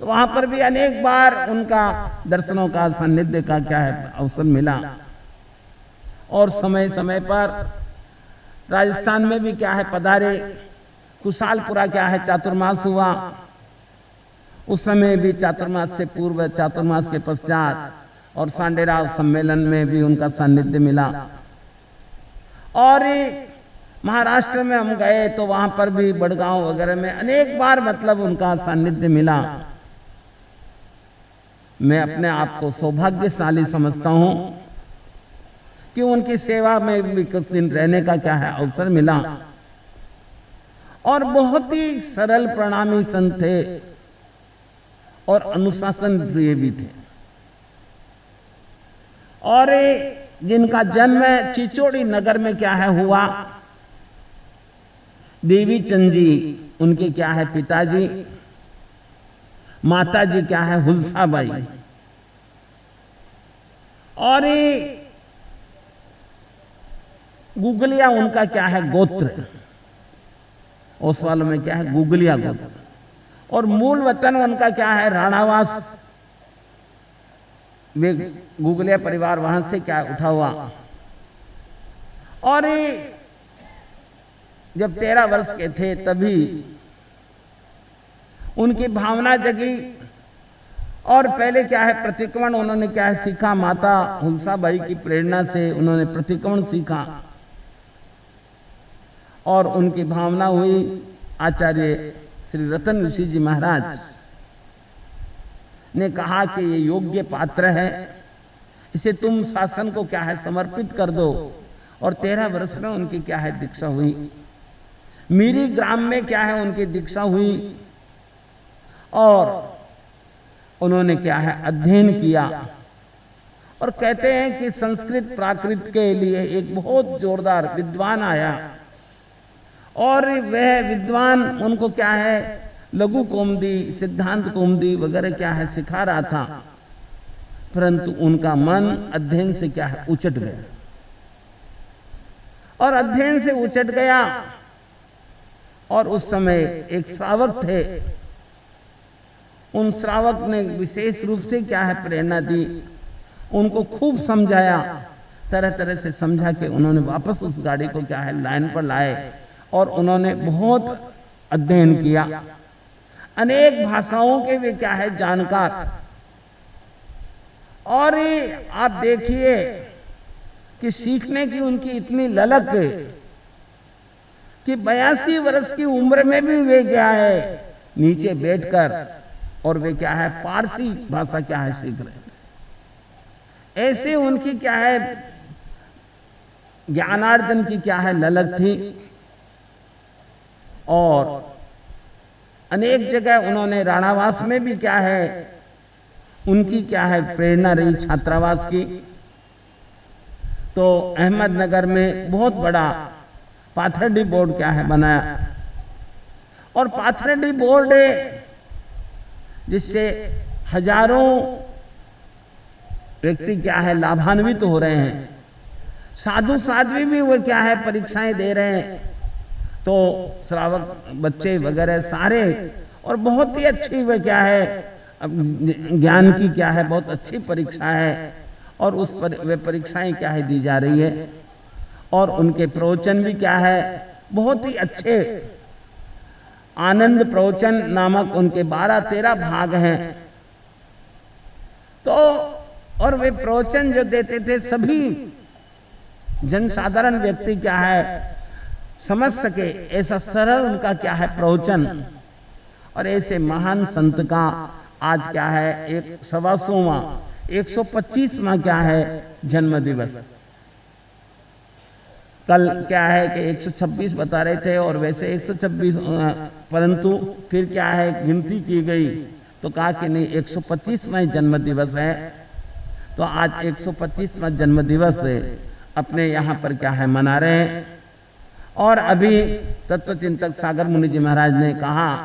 तो वहां पर भी अनेक बार उनका दर्शनों का, सानिध्य का क्या है अवसर मिला। और समय समय पर राजस्थान में भी क्या है पधारे। कुशालपुरा क्या है चातुर्मास हुआ, उस समय भी चातुर्मास से पूर्व, चातुर्मास के पश्चात और सांडेराव सम्मेलन में भी उनका सानिध्य मिला। और महाराष्ट्र में हम गए तो वहां पर भी बड़गांव वगैरह में अनेक बार मतलब उनका सानिध्य मिला। मैं अपने आप को सौभाग्यशाली समझता हूं कि उनकी सेवा में भी कुछ दिन रहने का क्या है अवसर मिला। और बहुत ही सरल प्रणामी संत थे और अनुशासन प्रिय भी थे। और जिनका जन्म चिचोड़ी नगर में क्या है हुआ, देवी चंद जी उनके क्या है पिताजी, माता जी क्या है हुलसाबाई। और गुगलिया उनका क्या है गोत्र, ओसवाल में क्या है गुगलिया गोत्र। और मूल वतन उनका क्या है राणावास, वे गुगलिया परिवार वहां से क्या उठा हुआ। और जब 13 वर्ष के थे तभी उनकी भावना जगी। और पहले क्या है प्रतिक्रमण उन्होंने क्या है सीखा, माता हुलसाबाई की प्रेरणा से उन्होंने प्रतिक्रमण सीखा। और उनकी भावना हुई आचार्य श्री रतन ऋषि जी महाराज ने कहा कि ये योग्य पात्र है, इसे तुम शासन को क्या है समर्पित कर दो। और 13 वर्ष में उनकी क्या है दीक्षा हुई। मीरी ग्राम में क्या है उनकी दीक्षा हुई। और उन्होंने क्या है अध्ययन किया। और कहते हैं कि संस्कृत प्राकृत के लिए एक बहुत जोरदार विद्वान आया। और वह विद्वान उनको क्या है लघु कौमुदी, सिद्धांत कौमुदी वगैरह क्या है सिखा रहा था। परंतु उनका मन अध्ययन से क्या है उचट गया। और अध्ययन से उचट गया। और उस समय एक श्रावक थे, उन श्रावक ने विशेष रूप से क्या है प्रेरणा दी, उनको खूब समझाया, तरह तरह से समझा के उन्होंने वापस उस गाड़ी को क्या है लाइन पर लाए। और उन्होंने बहुत अध्ययन किया, अनेक भाषाओं के वे क्या है जानकार। और आप देखिए कि सीखने की उनकी इतनी ललक है कि 82 वर्ष की उम्र में भी वे क्या है नीचे बैठकर और वे क्या है पारसी भाषा क्या है सीख रहे थे। ऐसे उनकी क्या है ज्ञानार्जन की क्या है ललक थी। और अनेक जगह उन्होंने राणावास में भी क्या है उनकी क्या है प्रेरणा रही छात्रावास की। तो अहमदनगर में बहुत बड़ा पाथरडी बोर्ड क्या है बनाया। और पाथरडी बोर्ड जिससे हजारों व्यक्ति क्या है लाभान्वित हो रहे हैं। साधु साध्वी भी वो क्या है परीक्षाएं दे रहे हैं। तो श्रावक बच्चे वगैरह सारे, और बहुत ही अच्छी वे क्या है ज्ञान की क्या है बहुत अच्छी परीक्षा है। और उस पर वे परीक्षाएं क्या है दी जा रही है। और उनके प्रवचन भी क्या है बहुत ही अच्छे। आनंद प्रवचन नामक उनके 12-13 भाग हैं। तो और वे प्रवचन जो देते थे सभी जनसाधारण व्यक्ति क्या है समझ सके, ऐसा सरल उनका क्या है प्रवचन। और ऐसे महान संत का आज क्या है 125वां 125वां क्या है जन्म दिवस। कल क्या है कि 126 बता रहे थे और वैसे 126, परंतु फिर क्या है गिनती की गई तो कहा कि नहीं 125वां जन्म दिवस है। तो आज 125वां जन्म दिवस अपने यहाँ पर क्या है मना रहे हैं। और अभी तत्व चिंतक सागर मुनि जी महाराज ने कहा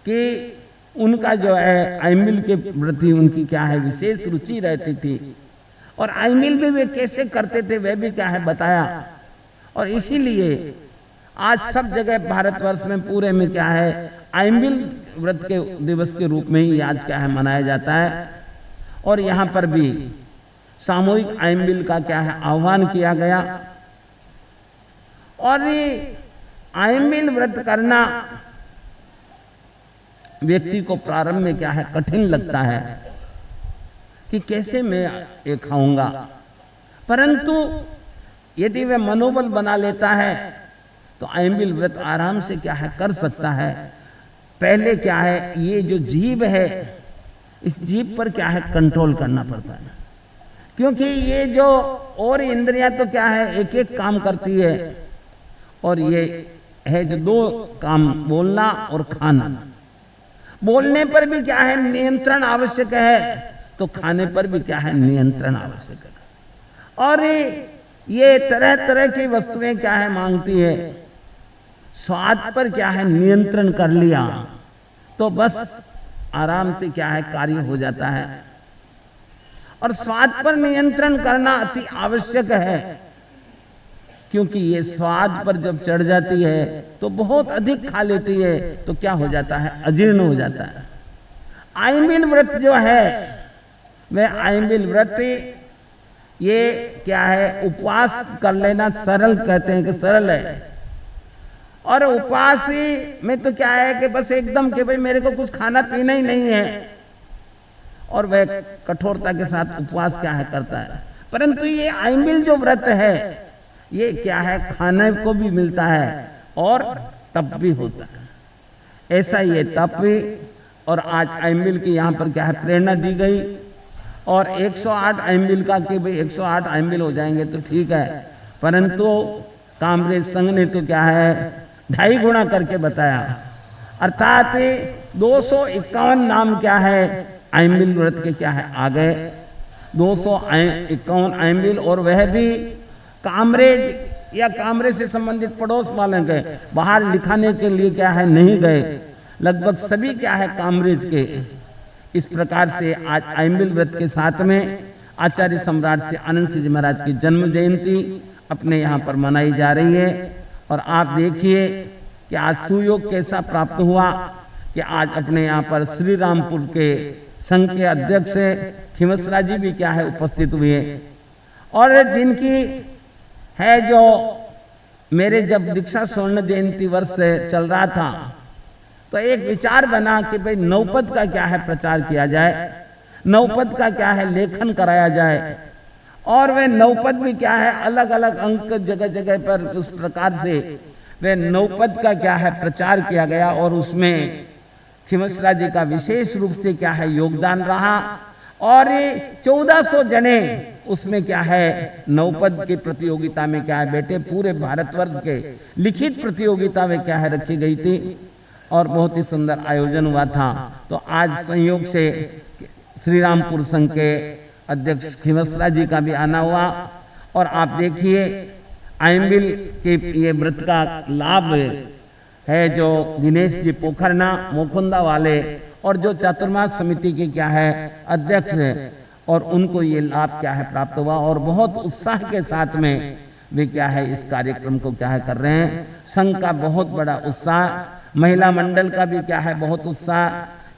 कि उनका जो है आईमिल के प्रति उनकी क्या है विशेष रुचि रहती थी। और आईमिल भी वे कैसे करते थे वह भी क्या है बताया। और इसीलिए आज सब जगह भारतवर्ष में पूरे में क्या है आइंबिल व्रत के दिवस के रूप में ही आज क्या है मनाया जाता है। और यहाँ पर भी सामूहिक आइंबिल का क्या है आह्वान किया गया। और ये आइंबिल व्रत करना व्यक्ति को प्रारंभ में क्या है कठिन लगता है कि कैसे मैं ये खाऊंगा, परंतु यदि वह मनोबल बना लेता है तो आइंबिल व्रत आराम से क्या है कर सकता है। पहले क्या है ये जो जीभ है, इस जीभ पर क्या है कंट्रोल करना पड़ता है, क्योंकि ये जो और इंद्रियां तो क्या है एक एक काम करती है, और ये है जो दो काम बोलना और खाना। बोलने पर भी क्या है नियंत्रण आवश्यक है, तो खाने पर भी क्या है नियंत्रण आवश्यक है। और ये तरह तरह की वस्तुएं क्या है मांगती है। स्वाद पर क्या है नियंत्रण कर लिया तो बस आराम से क्या है कार्य हो जाता है। और स्वाद पर नियंत्रण करना अति आवश्यक है, क्योंकि ये स्वाद पर जब चढ़ जाती है तो बहुत अधिक खा लेती है तो क्या हो जाता है अजीर्ण हो जाता है। आइंबिल व्रत जो है वह आइंबिल व्रत ये क्या है उपवास कर लेना सरल कहते हैं कि सरल है। और उपवास में तो क्या है कि बस एकदम कि भाई मेरे को कुछ खाना पीना ही नहीं है, और वह कठोरता के साथ उपवास क्या है करता है। परंतु ये आइंबिल जो व्रत है ये क्या है खाने को भी मिलता है और तप भी होता है। ऐसा ये तप भी। और आज आइंबिल की यहाँ पर क्या है प्रेरणा दी गई, और 108 आइंबिल का कि भाई 108 आइंबिल हो जाएंगे तो ठीक है, परंतु कामरेज संघ ने तो क्या है 2.5 गुना करके बताया, अर्थात 251 नाम क्या है आइंबिल व्रत के क्या है आ गए। 251 आइंबिल, और वह भी कामरेज या कामरेज से संबंधित पड़ोस वाले के बाहर लिखाने के लिए क्या है नहीं गए, लगभग सभी क्या है कामरेज के। इस प्रकार से आज आइंबिल व्रत के साथ में आचार्य सम्राट श्री आनंद सिंह जी महाराज की जन्म जयंती अपने यहाँ पर मनाई जा रही है। और आप देखिए कि आज सुयोग कैसा प्राप्त हुआ कि आज अपने यहाँ पर श्री रामपुर के संघ के अध्यक्ष खिमसरा जी भी क्या है उपस्थित हुए, और जिनकी है जो मेरे जब दीक्षा स्वर्ण जयंती वर्ष चल रहा था तो एक विचार बना कि भाई नवपद का क्या है प्रचार किया जाए, नवपद का क्या है लेखन कराया जाए। और वे नवपद भी क्या है अलग अलग अंक जगह जगह पर उस प्रकार से वे नवपद का क्या है प्रचार किया गया, और उसमें खिमसरा जी का विशेष रूप से क्या है योगदान रहा। और 1400 जने उसमें क्या है नवपद की प्रतियोगिता में क्या है बैठे, पूरे भारतवर्ष के लिखित प्रतियोगिता में क्या है रखी गई थी, और बहुत ही सुंदर आयोजन हुआ था। तो आज संयोग से श्री रामपुर संघ के अध्यक्ष खिमसरा जी का भी आना हुआ। और आप देखिए आइंबिल के ये व्रत का लाभ है जो दिनेश जी पोखरना मोखुंदा वाले और जो चातुर्मास समिति के क्या है अध्यक्ष है, और उनको ये लाभ क्या है प्राप्त हुआ, और बहुत उत्साह के साथ में वे क्या है इस कार्यक्रम को क्या है कर रहे हैं। संघ का बहुत बड़ा उत्साह, महिला मंडल का भी क्या है बहुत उत्साह,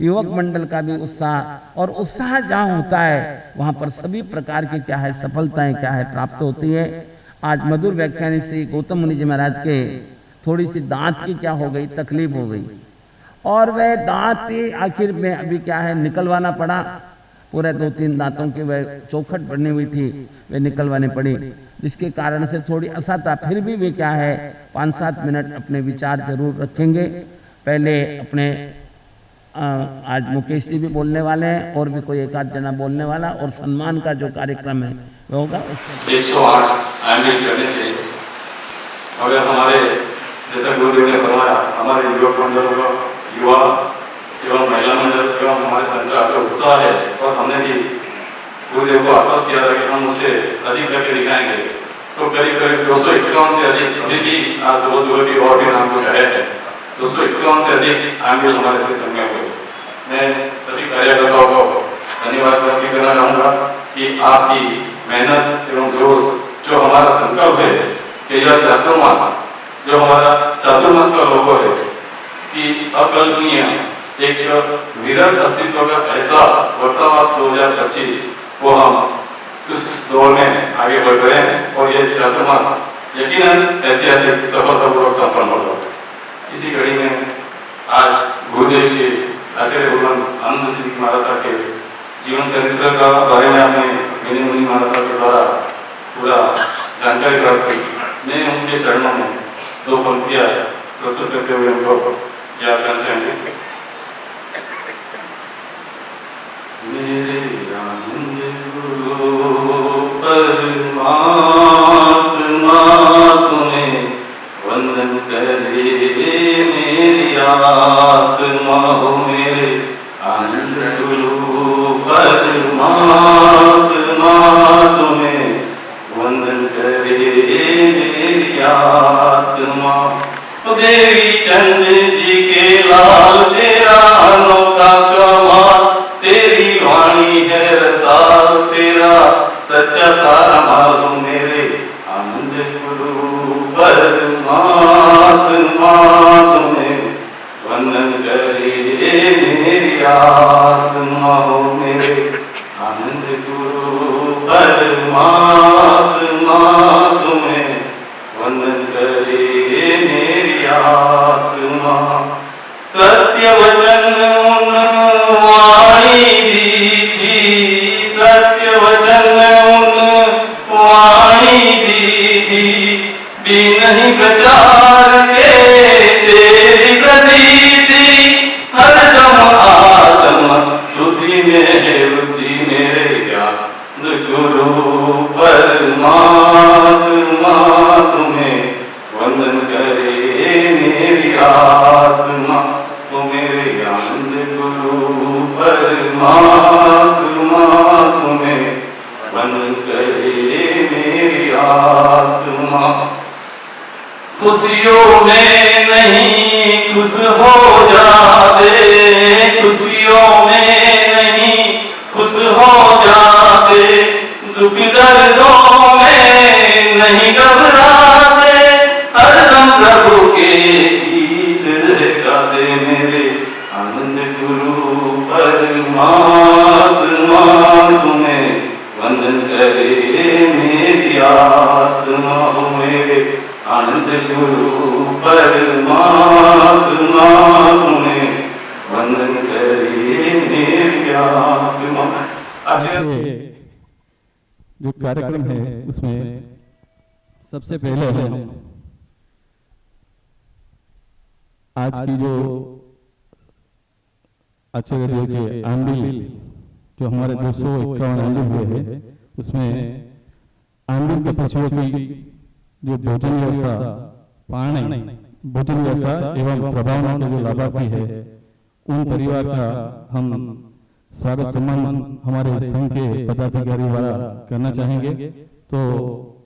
युवक मंडल का भी उत्साह, और उत्साह जहाँ होता है वहाँ पर सभी प्रकार की क्या है सफलताएं क्या है प्राप्त होती है। आज मधुर व्याख्यानी श्री गौतम मुनि जी महाराज के थोड़ी सी दांत की क्या हो गई तकलीफ हो गई, और वह दांत आखिर में अभी क्या है निकलवाना पड़ा। पूरे 2-3 दांतों की वह चौखट बनी हुई थी, वे निकलवाने पड़ी, जिसके कारण से थोड़ी असहता। फिर भी वे क्या है 5-7 मिनट अपने विचार जरूर रखेंगे। पहले अपने आज मुकेश जी भी बोलने वाले हैं, और भी कोई एक आध जना बोलने वाला, और सम्मान का जो कार्यक्रम है वो होगा। 108 आइंबिल करने से अगर हमारे जैसा गुरुदेव ने फरमाया हमारे युवक मंडल का युवा एवं महिला मंडल एवं हमारे संघ का जो उत्साह है, और हमने भी गुरुदेव को आश्वास किया था कि हम उससे अधिक करके दिखाएंगे, तो करीब करीब 251 से अधिक अभी भी आज सुबह की और भी नाम कुछ आया है, 251 से अधिक आइंबिल हमारे से संज्ञा हुए। मैं सभी कार्यकर्ताओं को धन्यवाद व्यक्त करना चाहूँगा कि आपकी मेहनत एवं जोश जो हमारा संकल्प है कि यह चातुर्मास जो हमारा चातुर्मास का लोगो है कि अकल्पनीय एक विरल अस्तित्व का एहसास वर्षावास 2025 वो हम उस दौर में आगे बढ़ रहे हैं और ये चातुर्मास यकीनन ऐतिहासिक सफलतापूर्वक संपन्न होगा। इसी कड़ी में आज गुरुदेव के आचार्य भगवान आनंद सिंह महाराज साहब के जीवन चरित्र का बारे में आपने विनय मुनि महाराज साहब के द्वारा पूरा जानकारी प्राप्त की। मैं उनके चरणों में 2 पंक्तियां प्रस्तुत करते हुए उनको याद करना चाहेंगे। मेरे आनंद गुरु परमात्मा तुम्हें वंदन करे मेरी आत्मा हो। मेरे आनंद गुरु परमात्मा तुम्हें वंदन करे मेरी आत्मा। देवी चंद जी के लाल तेरा अनोखा कमाल, तेरी वाणी है रसाल, तेरा सच्चा सारा मालूम। मेरे आनंद गुरु परमात्मा तुम्हें वंदन करे मेरी आत्मा हो। मेरे आनंद गुरु परमात्मा तुम्हें वंदन करे मेरी आत्मा। सत्य वचन उन वाणी दी थी, सत्य वचन उन वाणी दी थी, बिन ही प्रचार के तेरी प्रसिद्धि हरदम आत्म शुद्धि में है वृद्धि। मेरे ज्ञान गुरु परमात्मा तुम्हें वंदन करे मेरी आत्मा। तो मेरे आनंद गुरु परमात्मा तुम्हें वंदन करे मेरी आत्मा। खुशियों में नहीं खुश हो जाते, खुशियों में नहीं खुश हो जाते, दुख दर्दों में नहीं घबराते, हरदम प्रभु के गीत गाते। मेरे आनंद गुरु परमात्मा तुम्हें वंदन करे मेरी आत्मा हो। मेरे आनंद गुरु परमात्मा तुम्हें वंदन करे मेरी आत्मा। जो कार्यक्रम है उसमें सबसे पहले हम आज की जो आचार्य देव के आंबिल जो हमारे 251 आंबिल हुए हैं उसमें आंबिल के पशुओं की जो भोजन व्यवस्था, पानी भोजन व्यवस्था एवं प्रभावना के जो लाभार्थी है उन परिवार का हम स्वागत सम्मान हमारे संघ के पदाधिकारी द्वारा करना चाहेंगे। तो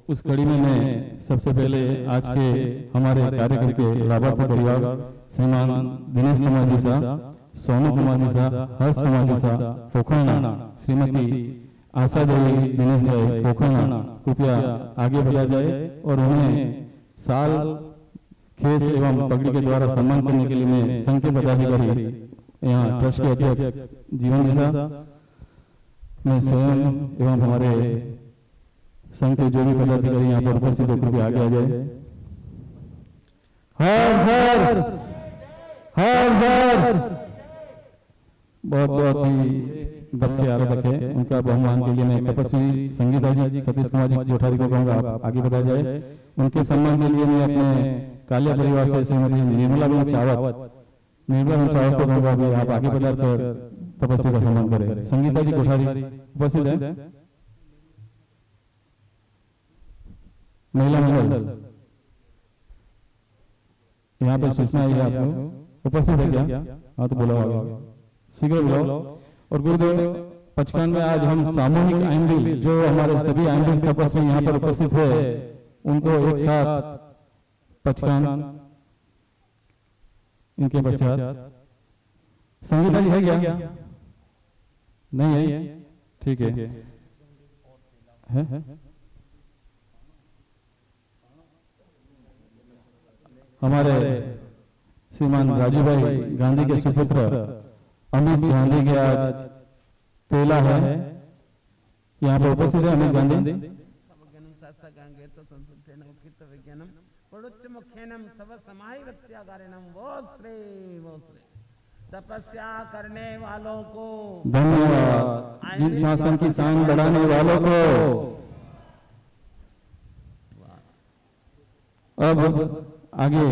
उस कड़ी में मैं सबसे पहले आज के हमारे कार्यक्रम के लाभार्थी परिवार श्रीमान दिनेश कुमार जी साहब, सोनू कुमार जी साहब, हर्ष कुमार जी साहब पोखरणा, श्रीमती आशा देवी दिनेश भाई पोखरणा कृपया आगे बढ़ा जाए और उन्हें साल खेस एवं पगड़ी के द्वारा सम्मान करने के लिए मैं संघ के पदाधिकारी यहाँ ट्रस्ट के अध्यक्ष जीवन जी साहब, मैं स्वयं एवं हमारे संघ के जो भी पदाधिकारी यहाँ पर उपस्थित होकर के आगे आ जाए। बहुत बहुत ही दब के आराधक है, उनका बहुमान के लिए मैं तपस्वी संगीता जी सतीश कुमार जी जोठारी को कहूँगा आप आगे बढ़ा जाए। उनके सम्मान के लिए मैं अपने कालिया परिवार से श्रीमती निर्मला बहन चावत को कहूँगा भी आप आगे बढ़ा कर तपस्वी का सम्मान करें। संगीता जी कोठारी उपस्थित है, महिला मंडल यहाँ पे सूचना आई है आपको उपस्थित है क्या? हाँ तो बुलाओ, शीघ्र बुलाओ। और गुरुदेव 55 में आज हम सामूहिक आइंडिल जो हमारे सभी आइंडिल तपस्वी यहाँ पर उपस्थित है उनको एक साथ 55 इनके पश्चात संगीता जी है क्या? नहीं है, ठीक है। हमारे श्रीमान राजू भाई गांधी के सुपुत्र अमित गांधी के आज तेला है, यहाँ पर उपस्थित है अमित गांधी। तपस्या करने वालों को धन्यवाद, जिन शासन की शान बढ़ाने वालों को। अब आगे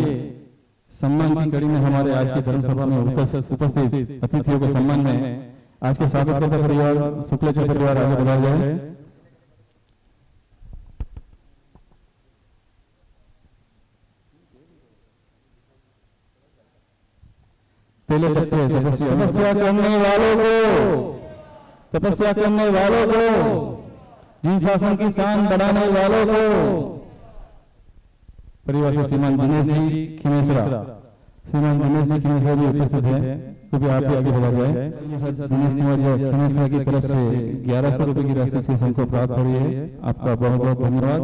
सम्मान की कड़ी में हमारे आज के धर्म सभा में उपस्थित अतिथियों के सम्मान में आज के स्वागत करता परिवार शुक्लाचार्य परिवार आगे बढ़ा जाए। तेले तत्व तपस्या करने वालों को, तपस्या करने वालों को, जिन शासन की शान बढ़ाने वालों को। परिवार से श्रीमान दिनेश जी खिनेसरा, श्रीमान दिनेश जी खिनेसरा भी उपस्थित है, कृपया आप भी आगे बढ़ा जाए। दिनेश कुमार जी खिनेसरा की तरफ से 1100 रुपए की राशि से हमको प्राप्त हो रही है, आपका बहुत बहुत धन्यवाद।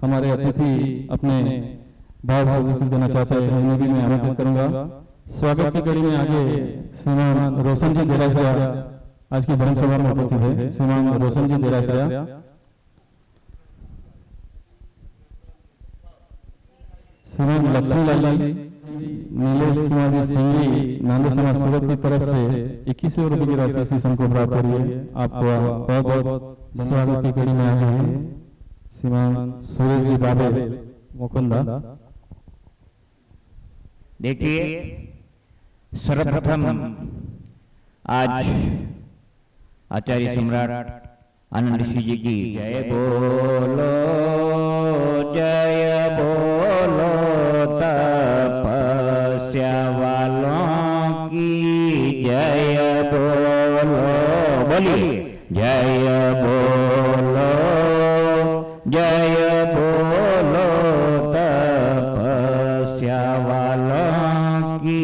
हमारे अतिथि अपने भाव से देना चाहते हैं, उन्हें भी मैं आमंत्रित करूंगा। स्वागत की कड़ी में आगे श्रीमान रोशन जी देरासरा आज की धर्म सभा में उपस्थित है। श्रीमान रोशन जी देरासरा, श्रीमान लक्ष्मीलाल जी, नीलेश कुमार जी सिंघी नांदे समाज सूरत की तरफ से 2100 रुपए की राशि से हमको प्राप्त हो रही है, आपका बहुत बहुत स्वागत की कड़ी में आगे हैं श्रीमान सुरेश जी बाबे मुकुंदा। देखिए, सर्वप्रथम आज आचार्य सम्राट आनंद ऋषि जी की जय बोलो, जय बोलो, तपस्या वालों की जय बोलो, बोलिए जय बोलो, जय बोलो, तपस्या वालों की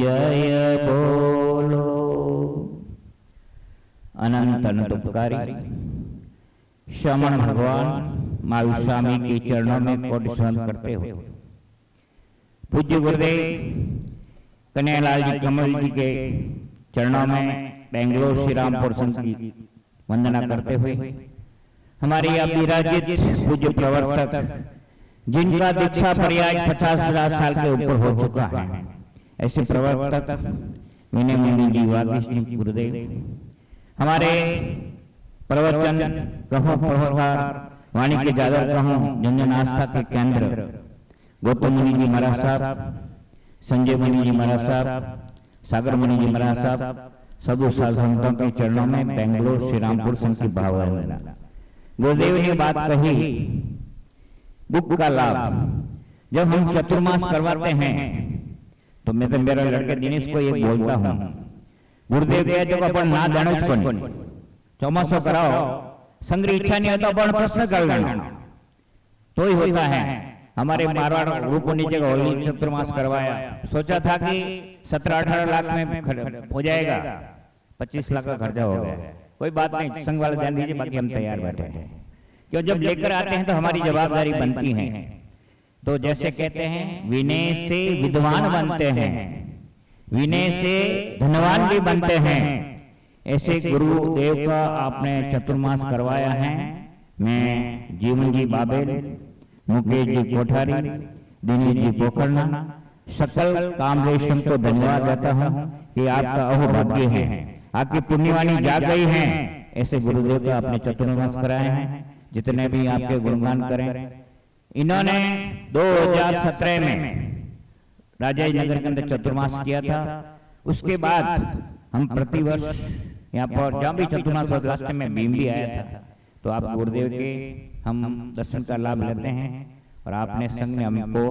जय बोलो। अनंत अनंत उपकारी श्रमण भगवान महावीर स्वामी के चरणों में कोटि प्रणाम करते हो। पूज्य गुरुदेव कन्हैयालाल जी कमल जी के चरणों में बेंगलोर श्री रामपुर संघ की वंदना करते हुए हमारे यहाँ विराजित पूज्य प्रवर्तक जिनका दीक्षा पर्याय 50-50 साल के ऊपर हो चुका है, ऐसे प्रवर्तक विनय मुनि जी वागीश जी गुरुदेव, हमारे प्रवचन कहो प्रवकार वाणी के जादर कहो जन जन आस्था के केंद्र गौतम मुनि जी महाराज साहब, संजय मुनि जी महाराज साहब, सागर मुनि जी महाराज साहब, साधु संतों के चरणों में बेंगलोर श्री रामपुर संघ की भावना। गुरुदेव ने बात कही बुक का लाभ, जब हम चतुर्मास करवाते हैं तो मैं तो मेरा लड़के दिनेश को एक बोलता हूँ, गुरुदेव कहे तो अपन ना जानो चौमासो कराओ, संग्रह इच्छा नहीं होता अपन प्रश्न कर लेना तो ही होता है। हमारे मारवाड़ ग्रुप ने जगह होली चतुर्मास करवाया, सोचा था कि 17-18 लाख में हो जाएगा, 25 लाख का खर्चा हो गया। कोई बात नहीं, संघ वाले ध्यान दीजिए, बाकी हम तैयार बैठे हैं। क्यों जब लेकर आते हैं तो हमारी जवाबदारी बनती है। तो जैसे कहते हैं विनय से विद्वान बनते हैं, विनय से धनवान भी बनते हैं, ऐसे गुरुदेव का आपने चतुर्मास करवाया है। मैं जीवन जी बाबेल, मुकेश जी कोठारी, दिनेश जी पोखरना, सकल कामरेशम को धन्यवाद देता हूँ कि आपका अहोभाग्य है, आपकी पुण्यवाणी जाग गई है। ऐसे गुरुदेव का आपने चतुर्मास कराए हैं, जितने भी आपके गुणगान करें। इन्होंने 2017 में राजा नगर के अंदर चतुर्मास किया था। उसके बाद हम प्रतिवर्ष यहाँ पर जहाँ भी चतुर्मास रास्ते में भीम भी आया था, तो आप गुरुदेव के हम दर्शन का लाभ लेते हैं। और आपने संघ ने हमको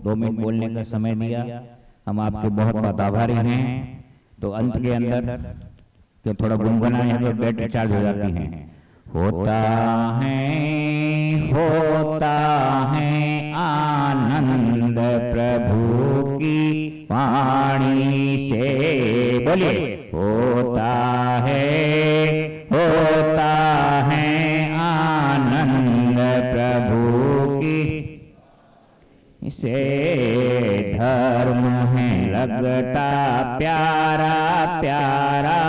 2 मिनट बोलने का समय दिया, हम आपके बहुत बहुत आभारी हैं। तो अंत के अंदर कि थोड़ा गुनगुनाने तो बैटरी चार्ज हो जाती है। होता है आनंद प्रभु की वाणी से, बोलिए होता है आनंद प्रभु की से, धर्म है लगता प्यारा प्यारा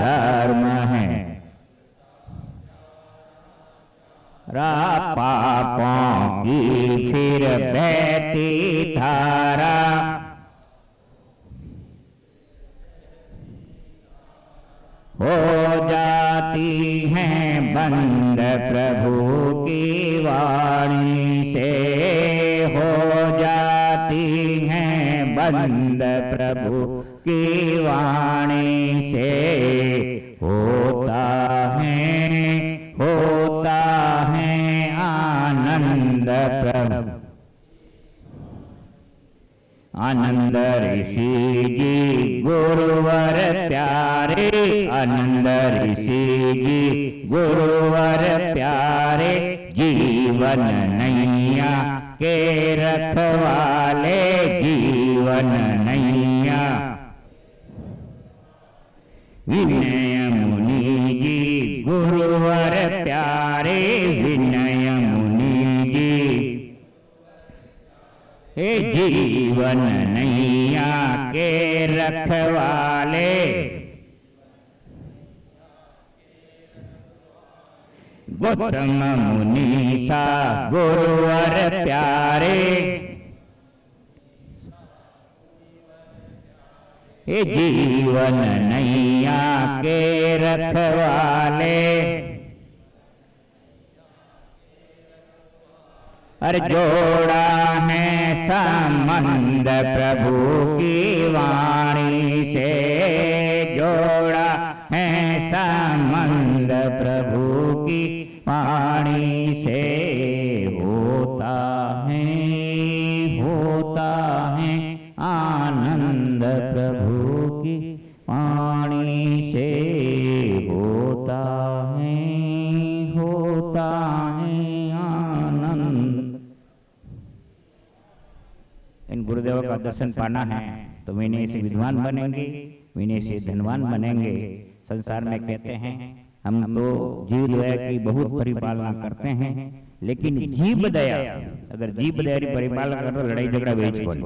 धर्म है, पापों की फिर बहती धारा, हो जाती हैं बंद प्रभु की वाणी से, हो जाती हैं बंद प्रभु की वाणी से, होता है आनंद प्रभु। आनंद ऋषि जी गुरुवर प्यारे, आनंद ऋषि जी गुरुवर प्यारे, जीवन नैया के रखवाले, जीवन नैया। विनय मुनि जी गुरुवर प्यारे, विनय मुनि जी हे जीवन नैया के रखवाले, गौतम मुनि सा गुरुवर प्यारे, हे जीवन नैया के रखवाले। अरे जोड़ा है संबंध प्रभु की वाणी से, जोड़ा है संबंध प्रभु की वाणी से, होता है आनंद प्रभु की वाणी से, होता है आनंद। इन गुरुदेव का दर्शन पाना है तो विनय से विद्वान बनेंगे, विनय से धनवान बनेंगे। संसार में कहते हैं हम तो जीव दया की बहुत परिपालना करते हैं, लेकिन जीव दया, अगर जीव दया की परिपालना करो लड़ाई झगड़ा बेच बोले।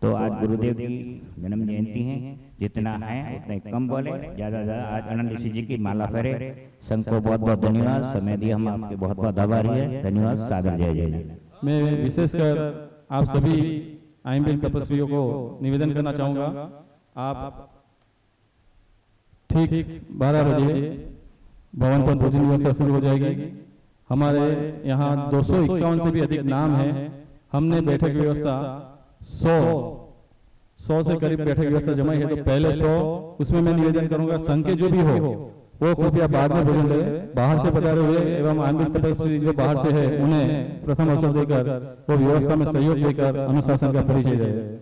तो आज गुरुदेव की जन्म जयंती है, जितना है उतना कम बोले, ज्यादा आज आनंद ऋषि जी की माला फेरे। संघ को बहुत बहुत धन्यवाद, समय दिया, हम आपके बहुत बहुत आभारी है। धन्यवाद, सादर जय जय। मैं विशेषकर आप सभी आइंबिल तपस्वियों को निवेदन करना चाहूंगा, आप ठीक 12 बजे भवन पर भोजन व्यवस्था शुरू हो जाएगी। हमारे यहाँ 251 से भी अधिक नाम है। हमने बैठक व्यवस्था 100 से करीब बैठक व्यवस्था जमाई है, तो पहले 100 उसमें मैं निवेदन करूंगा संघ के जो भी हो वो कृपया बाद में भोजन ले, बाहर से पधारे हुए एवं आइंबिल तपस्वी जो बाहर से है उन्हें प्रथम अवसर देकर वो व्यवस्था में सहयोग देकर अनुशासन का परिचय दे।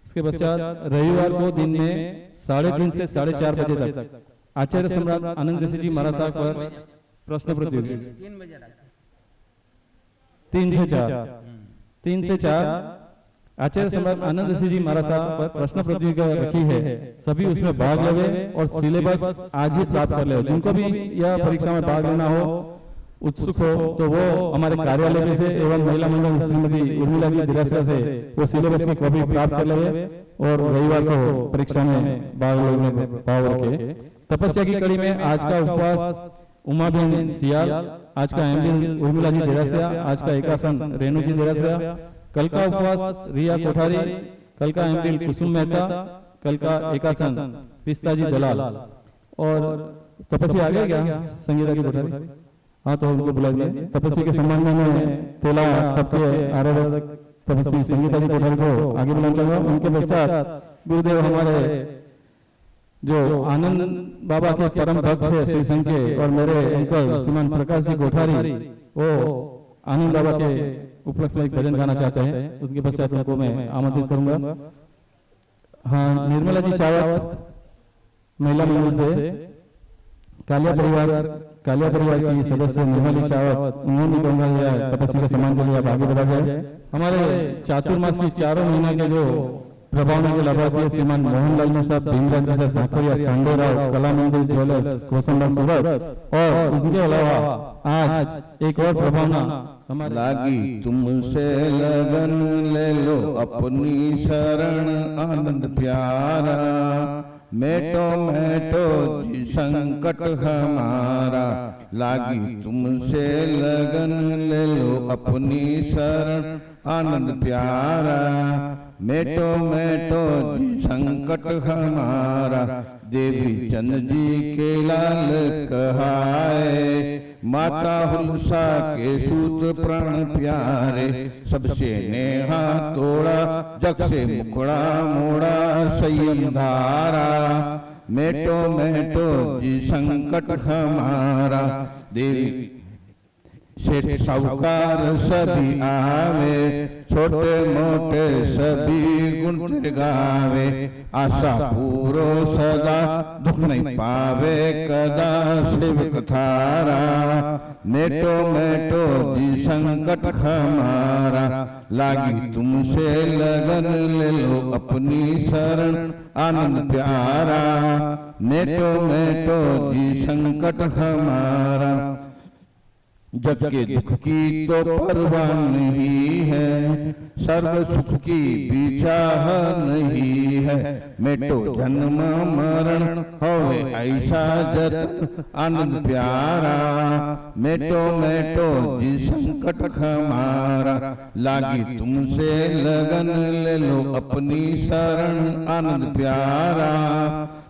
इसके पश्चात रविवार को दिन में 3:30 से 4:30 बजे तक आचार्य सम्राट आनंद ऋषि जी महाराज साहब पर प्रश्न प्रतियोगिता 3 से 4 आचार्य सम्राट आनंद ऋषि जी महाराज साहब पर प्रश्न प्रतियोगिता रखी है। सभी उसमें भाग लेवे और सिलेबस आज ही प्राप्त कर ले। जिनको भी यह परीक्षा में भाग लेना हो, उत्सुक हो, तो वो हमारे कार्यालय से एवं महिला मंडल श्रीमती उर्मिला जी दिरासरा से वो सिलेबस की कॉपी प्राप्त कर लेवे और रविवार को परीक्षा में भाग लेने में भाव रखे। तपस्या की कड़ी में आज का उपवास उमा बहन सियाल, आज का आइंबिल उर्मिला जी दिरासरा, आज का एकासन रेणु जी दिरासरा, कल का उपवास रिया कोठारी, कल का आइंबिल कुसुम मेहता, कल का एकासन पिस्ता जी दलाल। और तपस्या आ गया क्या संगीता की कोठारी? हाँ, तो उनको बुला दिया। तपस्या के संबंध में तेला तब के आराधक तपस्वी संगीता जी कोठारी को आगे बुलाना चाहूंगा। उनके पश्चात गुरुदेव हमारे जो आनंद बाबा के परम भक्त है श्री संघ के और मेरे अंकल श्रीमान प्रकाश जी कोठारी, वो आनंद बाबा के उपलक्ष्य में एक भजन गाना चाहते हैं। उसके पश्चात उनको मैं आमंत्रित करूंगा। हाँ, निर्मला जी चावत महिला मंडल से, कालिया परिवार की सदस्य निर्मला चावत, उन्होंने कहूंगा तपस्वी के सम्मान के लिए आप आगे बढ़ा जाए। हमारे चातुर्मास की 4 महीने के जो प्रभावना के लाभार्थी श्रीमान मोहनलाल ने साहब भीमराज जैसा साखरिया सांडेराव कला मंदिर ज्वेलर्स कोसंबा सूरत। और इसके अलावा आज एक और प्रभावना हमारे लागी तुमसे लगन ले लो अपनी शरण आनंद प्यारा, मेटो मेटो जी संकट हमारा। लागी तुमसे लगन ले लो अपनी शरण आनंद प्यारा, मेटो मेटो जी संकट हमारा। देवी चंद जी के लाल कहाए, माता हुलसा के सूत प्राण प्यारे। सबसे नेहा तोड़ा जग से मुखड़ा मोड़ा संयम धारा, मेटो मेटो जी संकट हमारा। देवी सेठ साहूकार सभी आवे, छोटे मोटे सभी गुण तेरे गावे। आशा पूरो सदा दुख नहीं पावे कदा सेवक थारा, मेटो मेटो जी संकट हमारा। लागी तुमसे लगन ले लो अपनी शरण आनंद प्यारा, मेटो मेटो जी संकट हमारा। जग के दुख की तो परवाह नहीं है, सर्व सुख की भी चाह नहीं है। मेटो जन्म मरण होवे ऐसा जतन आनंद प्यारा, मेटो मेटो जी संकट हमारा। लागी तुमसे लगन ले लो अपनी शरण आनंद प्यारा,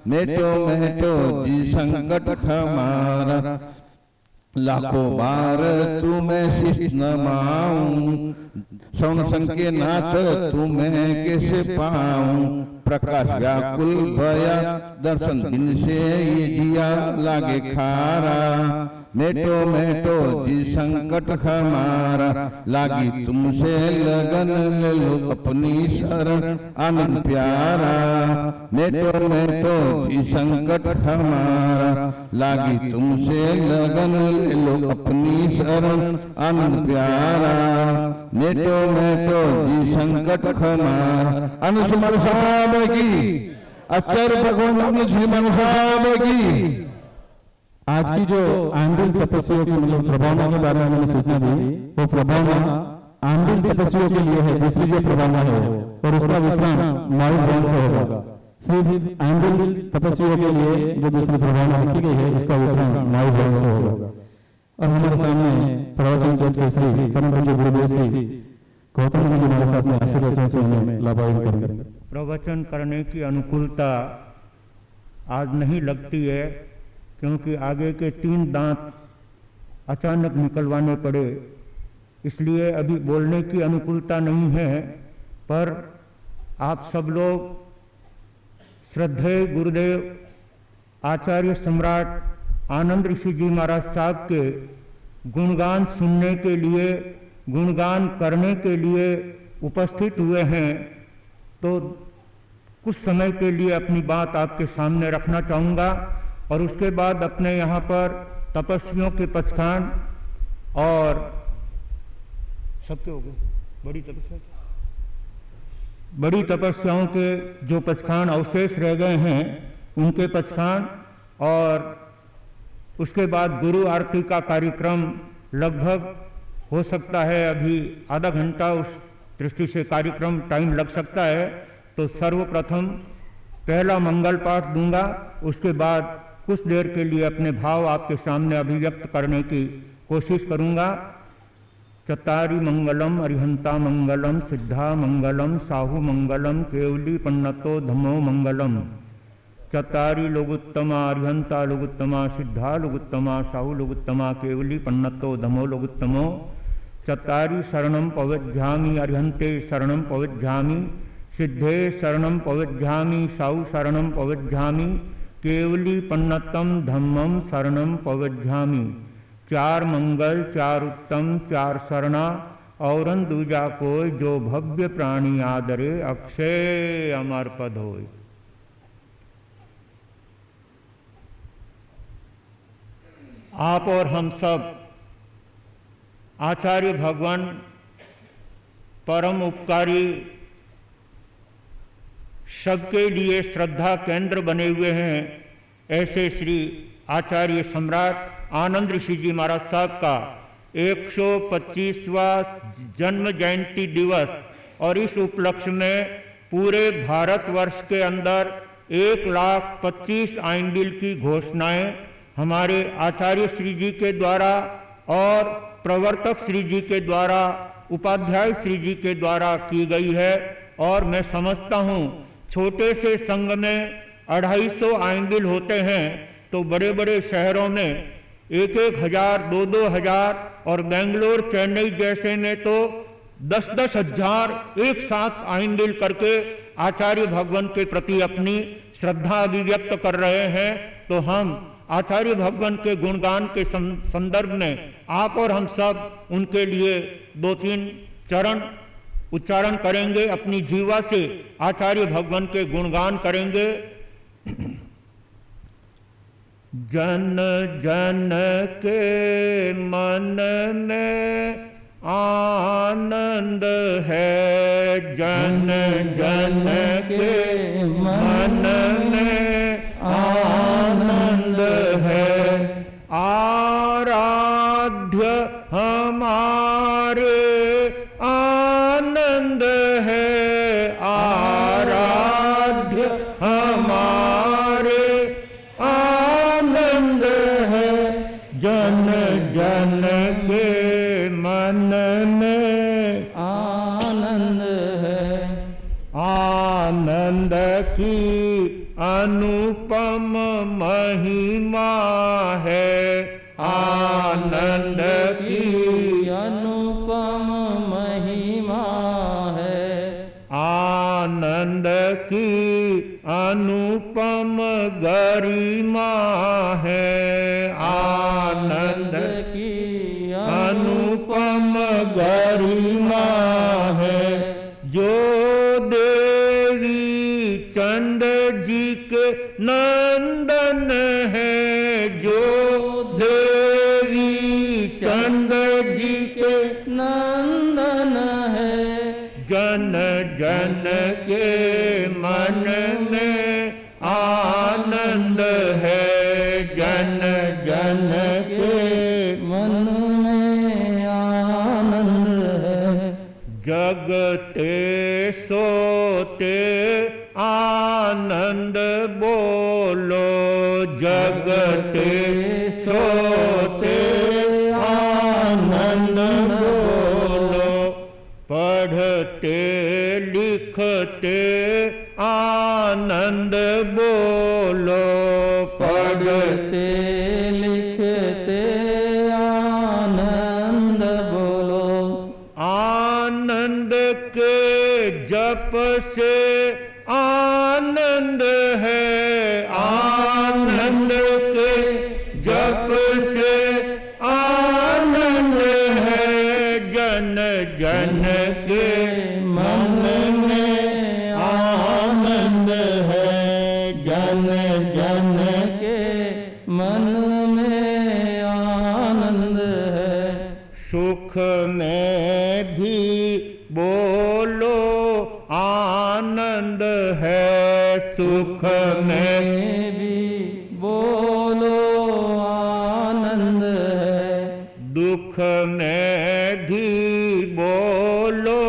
मेटो मेटो जी संकट हमारा। लाखों बार तुम्हें शीश नमाऊं, सौन संग के नाच तुम्हें कैसे पाऊं। प्रकाश व्याकुल भया दर्शन दिन से ये जिया लागे खारा, मेटो मेटो जी संकट हमारा। लागी तुमसे लगन ले लो अपनी शरण आनंद प्यारा, मेटो मेटो जी संकट हमारा। लागी तुमसे लगन ले लो अपनी शरण आनंद प्यारा, मेटो मेटो जी संकट हमारा। अनुस्मरण साहब की, आचार्य भगवान अनुस्मरण साहब की। आज की जो आंबिल तपस्वियों की मतलब प्रभावना के बारे में मैंने सूचना दी, वो प्रभावना आंबिल तपस्वियों के लिए है। दूसरी जो प्रभावना है और उसका वितरण मायू भवन से होगा। सिर्फ आंबिल तपस्वियों के लिए जो दूसरी प्रभावना रखी गई है उसका वितरण मायू भवन से होगा। और हमारे सामने प्रवचन जज के श्री परम पूज्य गुरुदेव श्री गौतम जी हमारे साथ में आशीर्वचन से हमें लाभान्वित करेंगे। प्रवचन करने की अनुकूलता आज नहीं लगती है, क्योंकि आगे के 3 दांत अचानक निकलवाने पड़े, इसलिए अभी बोलने की अनुकूलता नहीं है। पर आप सब लोग श्रद्धेय गुरुदेव आचार्य सम्राट आनंद ऋषि जी महाराज साहब के गुणगान सुनने के लिए, गुणगान करने के लिए उपस्थित हुए हैं, तो कुछ समय के लिए अपनी बात आपके सामने रखना चाहूँगा और उसके बाद अपने यहाँ पर तपस्वियों के पचखान और सबके हो गए बड़ी तपस्याओं के जो पचखान अवशेष रह गए हैं उनके पचखान, और उसके बाद गुरु आरती का कार्यक्रम लगभग हो सकता है अभी आधा घंटा उस दृष्टि से कार्यक्रम टाइम लग सकता है। तो सर्वप्रथम पहला मंगल पाठ दूंगा, उसके बाद कुछ देर के लिए अपने भाव आपके सामने अभिव्यक्त करने की कोशिश करूंगा। चत्तारि मंगलम अरिहंता मंगलम सिद्धा मंगलम साहु मंगलम केवली पन्नतो धमो मंगलम। चत्तारि लोगुत्तमा अरिहंता लोगुत्तमा सिद्धा लोगुत्तमा साहु लोगुत्तमा केवली पन्नतो धमो लोगुत्तमो। चत्तारि शरणं पविध्यामि अरिहंते शरणं पविध्यामि सिद्धे शरणं पविध्यामि साहु शरणं पविध्यामि केवली पन्नतम धम्मम शरणम पविध्यामि। 4 मंगल 4 उत्तम 4 शरणा औरन दूजा कोय जो भव्य प्राणी आदरे अक्षय अमर पद होय। आप और हम सब आचार्य भगवान परम उपकारी सबके लिए श्रद्धा केंद्र बने हुए हैं। ऐसे श्री आचार्य सम्राट आनंद ऋषि जी महाराज साहब का 125वां जन्म जयंती दिवस और इस उपलक्ष्य में पूरे भारतवर्ष के अंदर 1,25,000 आइंडिल की घोषणाएं हमारे आचार्य श्री जी के द्वारा और प्रवर्तक श्री जी के द्वारा, उपाध्याय श्री जी के द्वारा की गई है। और मैं समझता हूँ छोटे से संघ में 250 आइंडिल होते हैं तो बड़े बड़े शहरों में 1,000, 2,000 और बेंगलोर चेन्नई जैसे में तो 10,000 एक साथ आइंडिल करके आचार्य भगवान के प्रति अपनी श्रद्धा अभिव्यक्त कर रहे हैं। तो हम आचार्य भगवान के गुणगान के संदर्भ में आप और हम सब उनके लिए 2-3 चरण उच्चारण करेंगे, अपनी जीवा से आचार्य भगवान के गुणगान करेंगे। जन जन के मन में आनंद है, जन जन के मन में आनंद है, आराध्य हमारे आनंद है, आराध्य हमारे आनंद है, जन जन के मन में आनंद है, आनंद की अनुपम महिमा है, आनंद की अनुपम महिमा है, आनंद की अनुपम गरिमा है, आनंद की अनुपम गरिमा है, जो देवी चंद जी के नंदन है, जो देवी चंद जी के नंदन है, जन जन के मन में आनंद है, जन जन के मन में आनंद है, जगते सोते आनंद बोलो, जगते सोते आनंद बोलो, पढ़ते लिखते आनंद बोलो, पढ़ते लिखते आनंद बोलो, आनंद के जप से आनंद है, आनंद के जप से आनंद है, जन जन के मन में आनंद है, जन जन के मन में आनंद है, सुख में भी बोलो आनंद है, सुख में भी बोलो आनंद है, दुख में भी बोलो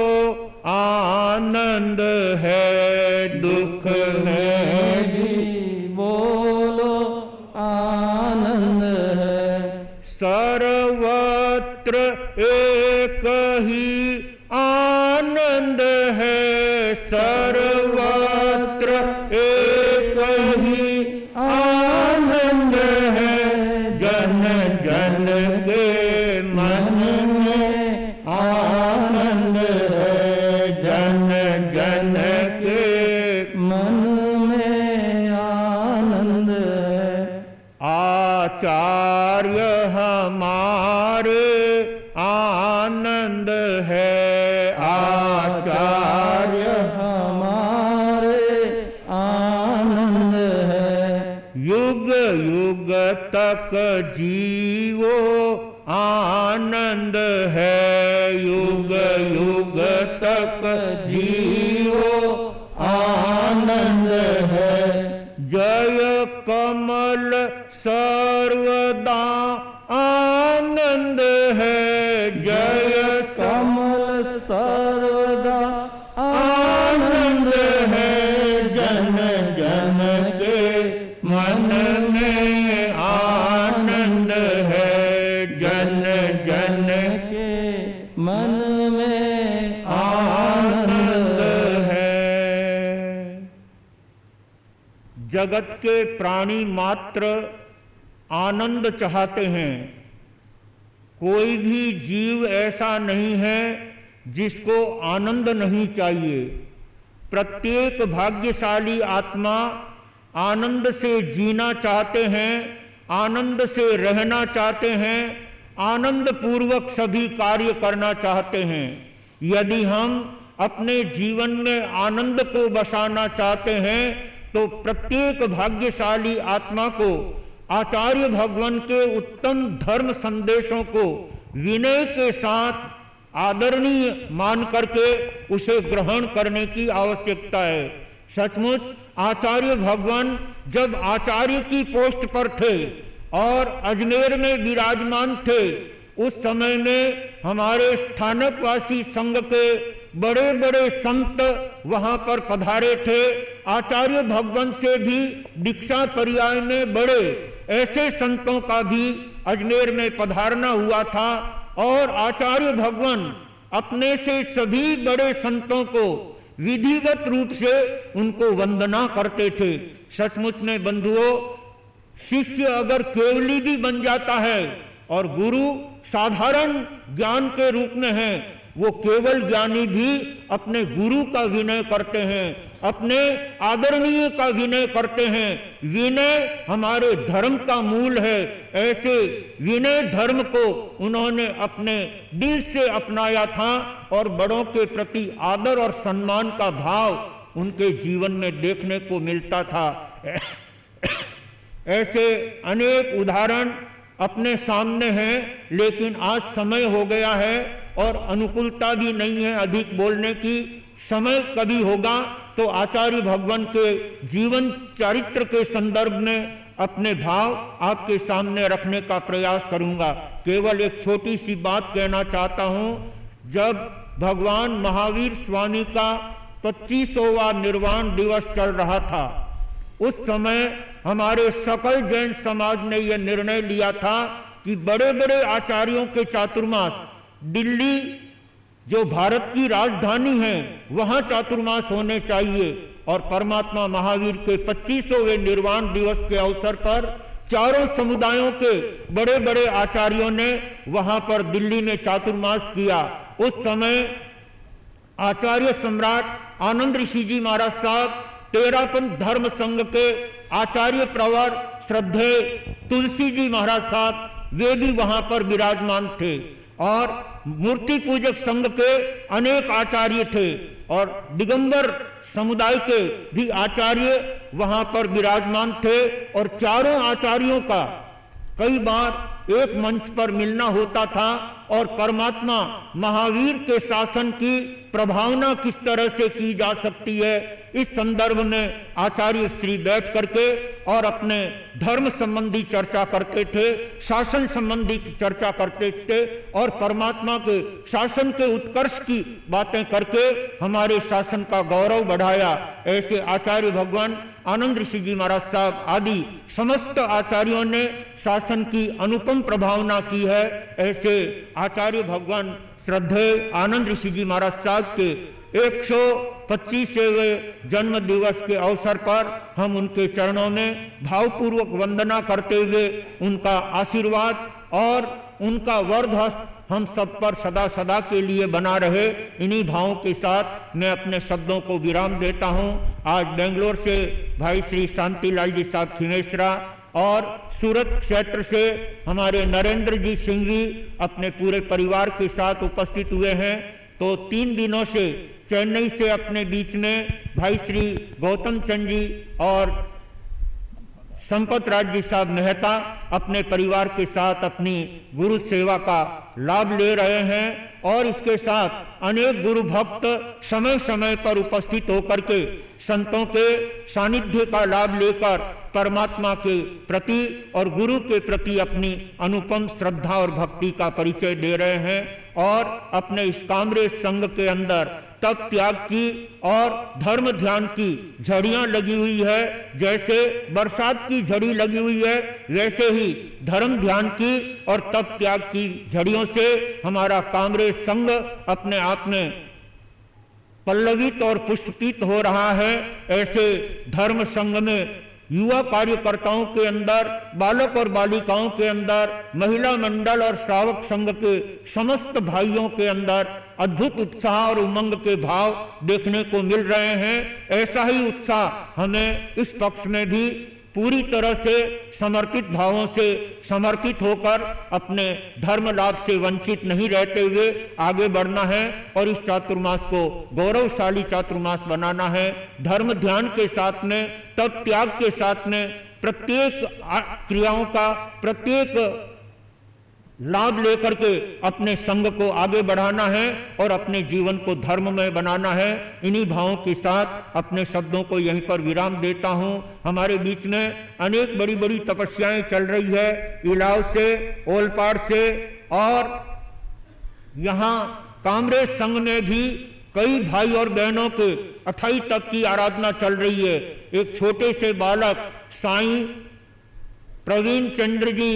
आनंद है, दुख में भी बोलो आनंद है, सर्वत्र एक ही आनंद है, सर्वत्र एक ही आनंद है, जन जन के मन में आनंद है, जन जन के मन में आनंद है, आचार्य हमारे आनंद है, आचार्य हमारे आनंद है, युग युग तक जीवो आनंद है, युग युग तक जीवो आनंद आनंद है। जय कमल सर्वदा आनंद है। जय कमल सर्वदा आनंद है। जन जन के मन में आनंद है। जन जन के मन में आनंद है। जगत के प्राणी मात्र आनंद चाहते हैं। कोई भी जीव ऐसा नहीं है जिसको आनंद नहीं चाहिए। प्रत्येक भाग्यशाली आत्मा आनंद से जीना चाहते हैं, आनंद से रहना चाहते हैं, आनंद पूर्वक सभी कार्य करना चाहते हैं। यदि हम अपने जीवन में आनंद को बसाना चाहते हैं तो प्रत्येक भाग्यशाली आत्मा को आचार्य भगवान के उत्तम धर्म संदेशों को विनय के साथ आदरणीय मान करके उसे ग्रहण करने की आवश्यकता है। सचमुच आचार्य भगवान जब आचार्य की पोस्ट पर थे और अजमेर में विराजमान थे, उस समय में हमारे स्थानकवासी संघ के बड़े बड़े संत वहां पर पधारे थे। आचार्य भगवान से भी दीक्षा पर्याय में बड़े ऐसे संतों का भी अजमेर में पधारना हुआ था और आचार्य भगवान अपने से सभी बड़े संतों को विधिवत रूप से उनको वंदना करते थे। सचमुच में बंधुओं, शिष्य अगर केवली भी बन जाता है और गुरु साधारण ज्ञान के रूप में है, वो केवल ज्ञानी भी अपने गुरु का विनय करते हैं, अपने आदरणीय का विनय करते हैं। विनय हमारे धर्म का मूल है। ऐसे विनय धर्म को उन्होंने अपने दिल से अपनाया था और बड़ों के प्रति आदर और सम्मान का भाव उनके जीवन में देखने को मिलता था। ऐसे अनेक उदाहरण अपने सामने हैं, लेकिन आज समय हो गया है और अनुकूलता भी नहीं है अधिक बोलने की। समय कभी होगा तो आचार्य भगवान के जीवन चरित्र के संदर्भ में अपने भाव आपके सामने रखने का प्रयास करूंगा। केवल एक छोटी सी बात कहना चाहता हूं। जब भगवान महावीर स्वामी का 25वां निर्वाण दिवस चल रहा था, उस समय हमारे सकल जैन समाज ने यह निर्णय लिया था कि बड़े बड़े आचार्यों के चातुर्मास दिल्ली जो भारत की राजधानी है वहां चातुर्मास होने चाहिए। और परमात्मा महावीर के 25वें निर्वाण दिवस के अवसर पर चारों समुदायों के बड़े बड़े आचार्यों ने वहां पर दिल्ली में चातुर्मास किया। उस समय आचार्य सम्राट आनंद ऋषि जी महाराज साहब, तेरापंथ धर्म संघ के आचार्य प्रवर श्रद्धेय तुलसी जी महाराज साहब, वे भी वहां पर विराजमान थे और मूर्ति पूजक संघ के अनेक आचार्य थे और दिगंबर समुदाय के भी आचार्य वहां पर विराजमान थे। और चारों आचार्यों का कई बार एक मंच पर मिलना होता था और परमात्मा महावीर के शासन की प्रभावना किस तरह से की जा सकती है, इस संदर्भ में आचार्य श्री बैठ करके और अपने धर्म संबंधी चर्चा करते थे, शासन संबंधी चर्चा करते थे और परमात्मा के शासन के उत्कर्ष की बातें करके हमारे शासन का गौरव बढ़ाया। ऐसे आचार्य भगवान आनंद ऋषि जी महाराज साहब आदि समस्त आचार्यों ने शासन की अनुपम प्रभावना की है। ऐसे आचार्य भगवान श्रद्धेय आनंद ऋषि जी महाराज साहब के 125वें जन्म दिवस के अवसर पर हम उनके चरणों में भावपूर्वक वंदना करते हुए उनका आशीर्वाद और उनका वरदहस्त हम सब पर सदा सदा के लिए बना रहे, इन्हीं भावों के साथ मैं अपने शब्दों को विराम देता हूं। आज बेंगलोर से भाई श्री शांतिलाल जी साहब खिमेसरा और सूरत क्षेत्र से हमारे नरेंद्र जी सिंघवी अपने पूरे परिवार के साथ उपस्थित हुए हैं। तो 3 दिनों से चेन्नई से अपने बीच में भाई श्री गौतम चंद जी और संपत राज जी साहब मेहता अपने परिवार के साथ अपनी गुरु सेवा का लाभ ले रहे हैं और इसके साथ अनेक गुरु भक्त समय समय पर उपस्थित होकर के संतों के सानिध्य का लाभ लेकर परमात्मा के प्रति और गुरु के प्रति अपनी अनुपम श्रद्धा और भक्ति का परिचय दे रहे हैं और अपने इस कामरेज संघ के अंदर तप त्याग की और धर्म ध्यान की झड़ियां लगी हुई है। जैसे बरसात की झड़ी लगी हुई है, वैसे ही धर्म ध्यान की और तप त्याग की झड़ियों से हमारा कामरेज संघ अपने आप में पल्लवित और पुष्पित हो रहा है। ऐसे धर्म संघ में युवा कार्यकर्ताओं के अंदर, बालक और बालिकाओं के अंदर, महिला मंडल और श्रावक संघ के समस्त भाइयों के अंदर अद्भुत उत्साह और उमंग के भाव देखने को मिल रहे हैं। ऐसा ही उत्साह हमें इस पक्ष में भी पूरी तरह से समर्पित भावों से समर्पित होकर अपने धर्म लाभ से वंचित नहीं रहते हुए आगे बढ़ना है और इस चातुर्मास को गौरवशाली चातुर्मास बनाना है। धर्म ध्यान के साथ में, तप त्याग के साथ में प्रत्येक क्रियाओं का प्रत्येक लाभ लेकर के अपने संघ को आगे बढ़ाना है और अपने जीवन को धर्ममय बनाना है। इन्हीं भावों के साथ अपने शब्दों को यहीं पर विराम देता हूं। हमारे बीच में अनेक बड़ी बड़ी तपस्याएं चल रही है, इलाव से, ओलपाड़ से, और यहाँ कामरेज संघ में भी कई भाई और बहनों के अथाई तप की आराधना चल रही है। एक छोटे से बालक साईं प्रवीण चंद्र जी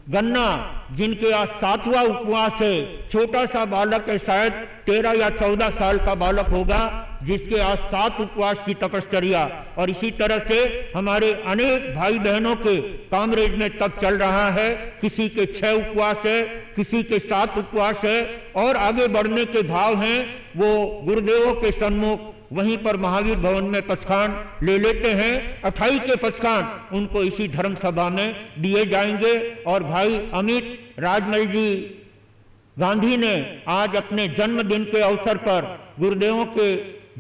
गन्ना, जिनके आज 7वां उपवास है, छोटा सा बालक है, शायद 13 या 14 साल का बालक होगा, जिसके आज 7 उपवास की तपश्चर्या। और इसी तरह से हमारे अनेक भाई बहनों के कामरेज में तप चल रहा है। किसी के 6 उपवास है, किसी के 7 उपवास है और आगे बढ़ने के भाव हैं। वो गुरुदेवों के सन्मुख वहीं पर महावीर भवन में पचखान ले लेते हैं। 28 के पचखान उनको इसी धर्म सभा में दिए जाएंगे। और भाई अमित राजमल जी गांधी ने आज अपने जन्मदिन के अवसर पर गुरुदेवों के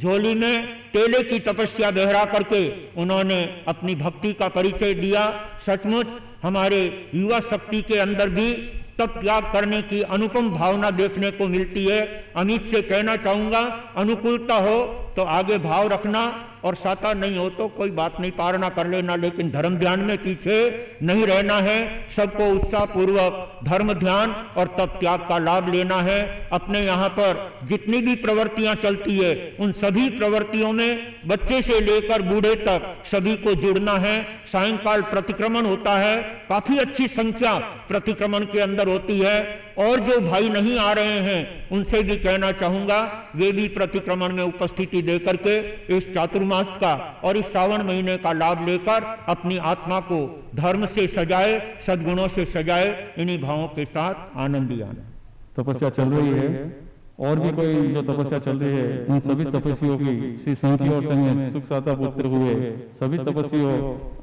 झोली में तेले की तपस्या दोहरा करके उन्होंने अपनी भक्ति का परिचय दिया। सचमुच हमारे युवा शक्ति के अंदर भी तप त्याग करने की अनुपम भावना देखने को मिलती है। अमित से कहना चाहूंगा, अनुकूलता हो तो आगे भाव रखना और साता नहीं हो तो कोई बात नहीं, पारना कर लेना, लेकिन धर्म ध्यान में पीछे नहीं रहना है। सबको उत्साह पूर्वक धर्म ध्यान और तप त्याग का लाभ लेना है। अपने यहाँ पर जितनी भी प्रवृत्तियां चलती है, उन सभी प्रवृत्तियों में बच्चे से लेकर बूढ़े तक सभी को जुड़ना है। सायंकाल प्रतिक्रमण होता है, काफी अच्छी संख्या प्रतिक्रमण के अंदर होती है। और जो भाई नहीं आ रहे हैं उनसे भी कहना चाहूंगा, वे भी प्रतिक्रमण में उपस्थिति देकर के इस चातुर्मास का और इस श्रावण महीने का लाभ लेकर अपनी आत्मा को धर्म से सजाए, सद्गुणों से सजाए। इन्हीं भावों के साथ आनंदी आनंद। तपस्या चल रही है और भी कोई जो तपस्या चल रही है, उन सभी तपस्वियों की श्री संघ की ओर से सुख साता पुत्र हुए सभी तपस्वियों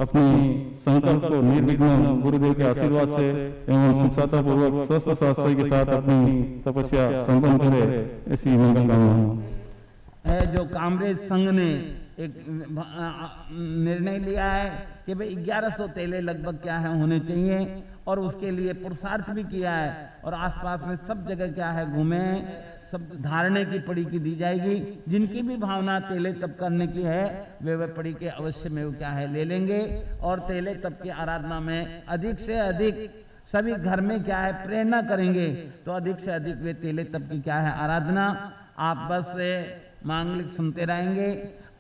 अपनी संकल्प को निर्विघ्न गुरुदेव के आशीर्वाद से एवं सुख साता पूर्वक स्वस्थ स्वास्थ्य के साथ अपनी तपस्या संपन्न करे, ऐसी मंगल कामना है। जो कामरेज संघ ने एक निर्णय लिया है कि भाई 1100 तेले लगभग क्या है होने चाहिए, और उसके लिए पुरुषार्थ भी किया है। और आसपास में सब जगह क्या है घूमे, सब धारणे की पड़ी की दी जाएगी। जिनकी भी भावना तेले तप करने की है वे पड़ी के अवश्य में वो क्या है ले लेंगे। और तेले तप की आराधना में अधिक से अधिक सभी घर में क्या है प्रेरणा करेंगे, तो अधिक से अधिक वे तेले तप की क्या है आराधना। आप बस मांगलिक सुनते रहेंगे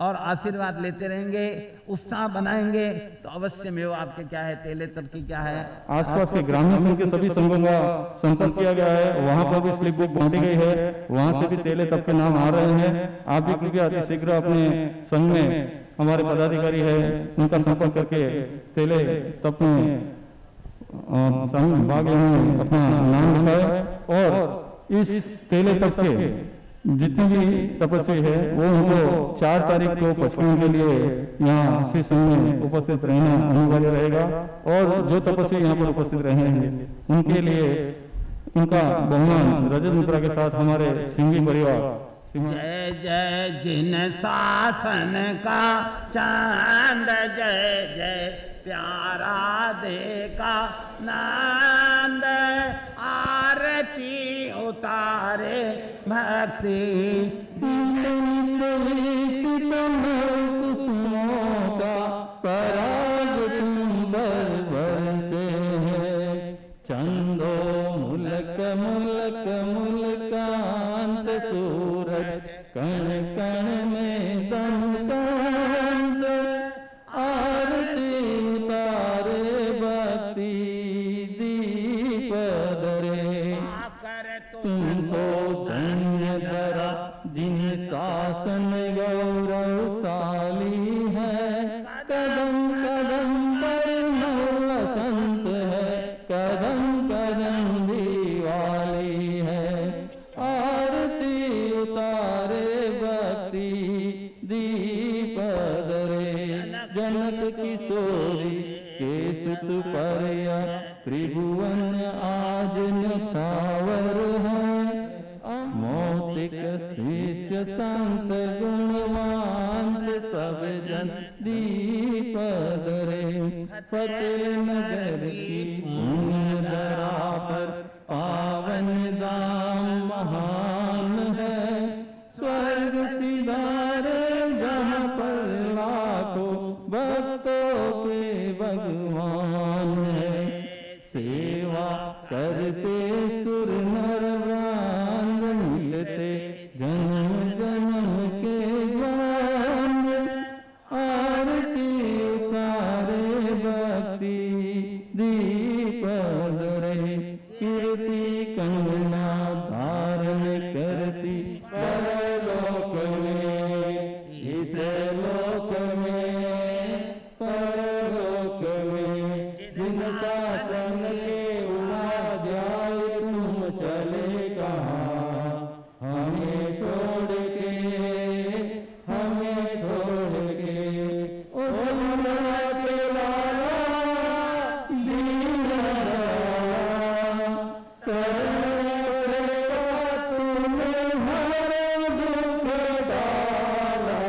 और आशीर्वाद लेते रहेंगे, उत्साह बनाएंगे, तो अवश्य में वो आपके क्या है तेले तप की क्या है। आसपास के ग्रामीण संघ के सभी संघों का संपर्क किया गया है, वहां पर भी स्लिप बुक बांटी गई है, वहां से भी तेले तप के नाम आ रहे हैं। आप भी कृपया अति शीघ्र अपने संघ में हमारे पदाधिकारी है उनका संपर्क करके तेले तप में संघ भाग लेने अपना नाम लिखाए। और इस तेले तप के जितने भी तपस्वी है वो उनको 4 तारीख को पचखान के लिए यहाँ श्री संघ में उपस्थित रहना अनिवार्य रहेगा। और जो तपस्वी यहाँ पर उपस्थित रहेंगे उनके लिए उनका बहुमान रजत मुद्रा के साथ हमारे सिंघी परिवार जय जय जिन शासन का चांद, जय जय प्यारा देखा नंद, आरती उतारे भक्ति कुसुमों का पराग तुम बरसे है। चंदो मुलक मुलक मुलकांत सूरज कण कण में दमकांत। आरती उतारे भक्ति दीप दरे। तुमको धन्य धरा जिन शासन गौरवशाली है। कदम कदम पर नव संत है। कदम कदम दीवाली है। आरती उतारे भक्ति दीप दरे। जनक किशोरी के सुत परया त्रिभुवन आज निछावर है। मौतिक शिष्य संत गुणवांत सब जन दीप दरे। फतेह नगर की पुण्य धरा पर पावन धाम महान है। स्वर्ग सिधारे जहाँ पर लाखों भक्तों के भगवान है। सेवा करते सुर नर ब्रह्मांड मिलते जन्म जन्म के ज्ञान। आरती उतारे भक्ति दीप दरे। कीर्ति कंगना धारण करती परलोक में। इस लोक में परलोक में जिन शासन के उपाध्याय तुम चले कहाँ। हमें छोड़ के हमें छोड़ के। ओ जमुना के लाला दीना सर्वदा तुमने हर दुख डाला।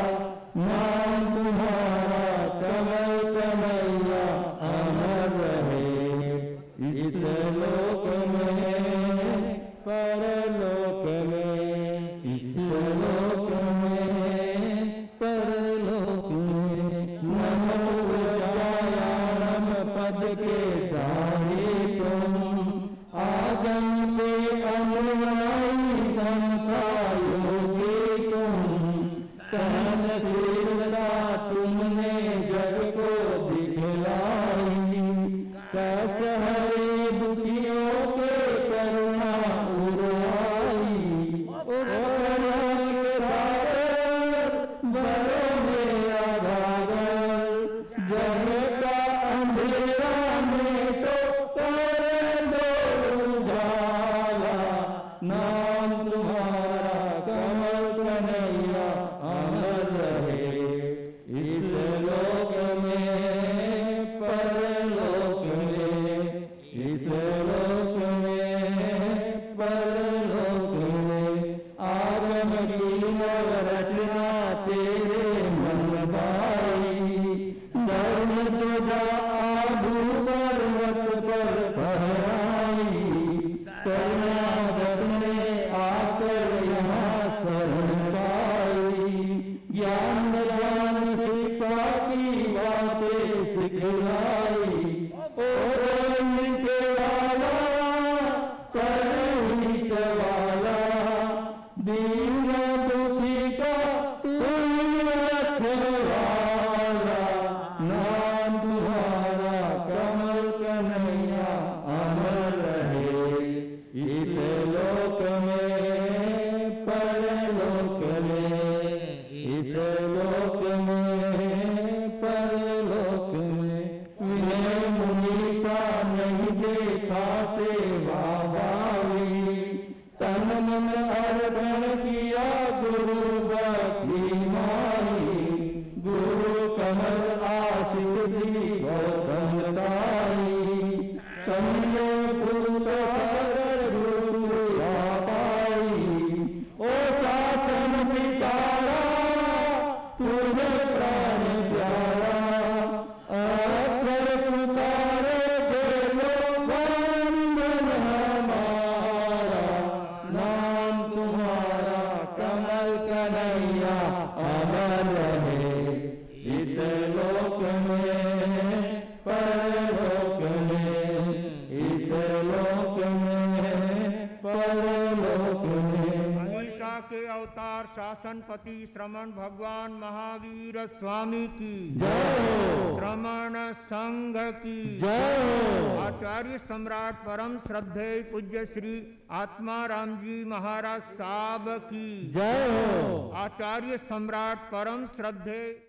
नाम तुम्हारा कमल कन्हैया अमर रहे। इस लोक में परलोक में। इस लोक में परलोक में। नमो जायानम पद के दाही तुम। आगम के अनुयायी संता योगी तुम। सहनशीलता तुमने जग को दिखलाई। सष्ट हरे दुखियों के करुणा उड़ाई। बड़ों में अगागर जग का अंधेरा में तो कर दो उजाला। नाम तुम्हारा कमल कन्हैया अमर रहे। इस लोक में परलोक में। इस लोक में परलोक में। आगम की नव रचना तेरे मन भाई। धर्म ध्वजा आगू पर्वत पर फहराई। शरणागत ने आकर यहाँ शरण पाई। ज्ञान ज्ञान शिक्षा की बातें सिखलाई। ओ के वाला करुणित वाला दीन दुखी का तुम रखवाला। नाम तुम्हारा कमल कन्हैया अमर रहे। इस लोक में परलोक में। इस लोक में परलोक में। विनय मुनीसा नहीं देखा सेवा भावी। तन मन अर्पण किया गुरु भक्ति माई। गुरु कमल आशीष सी गौतम ताई। संजय पुरुष सरल गुरु पाई। ओ शासन सितारा तुझे प्राण प्यारा। अक्षर पुकारे जो वंदन हमारा। नाम तुम्हारा परलोक में, इस लोक में परलोक में। अहिंसा के अवतार शासनपति श्रमण भगवान महावीर स्वामी की जय हो। श्रमण संघ की जय हो। आचार्य सम्राट परम श्रद्धेय पूज्य श्री आत्माराम जी महाराज साहब की जय हो। आचार्य सम्राट परम श्रद्धेय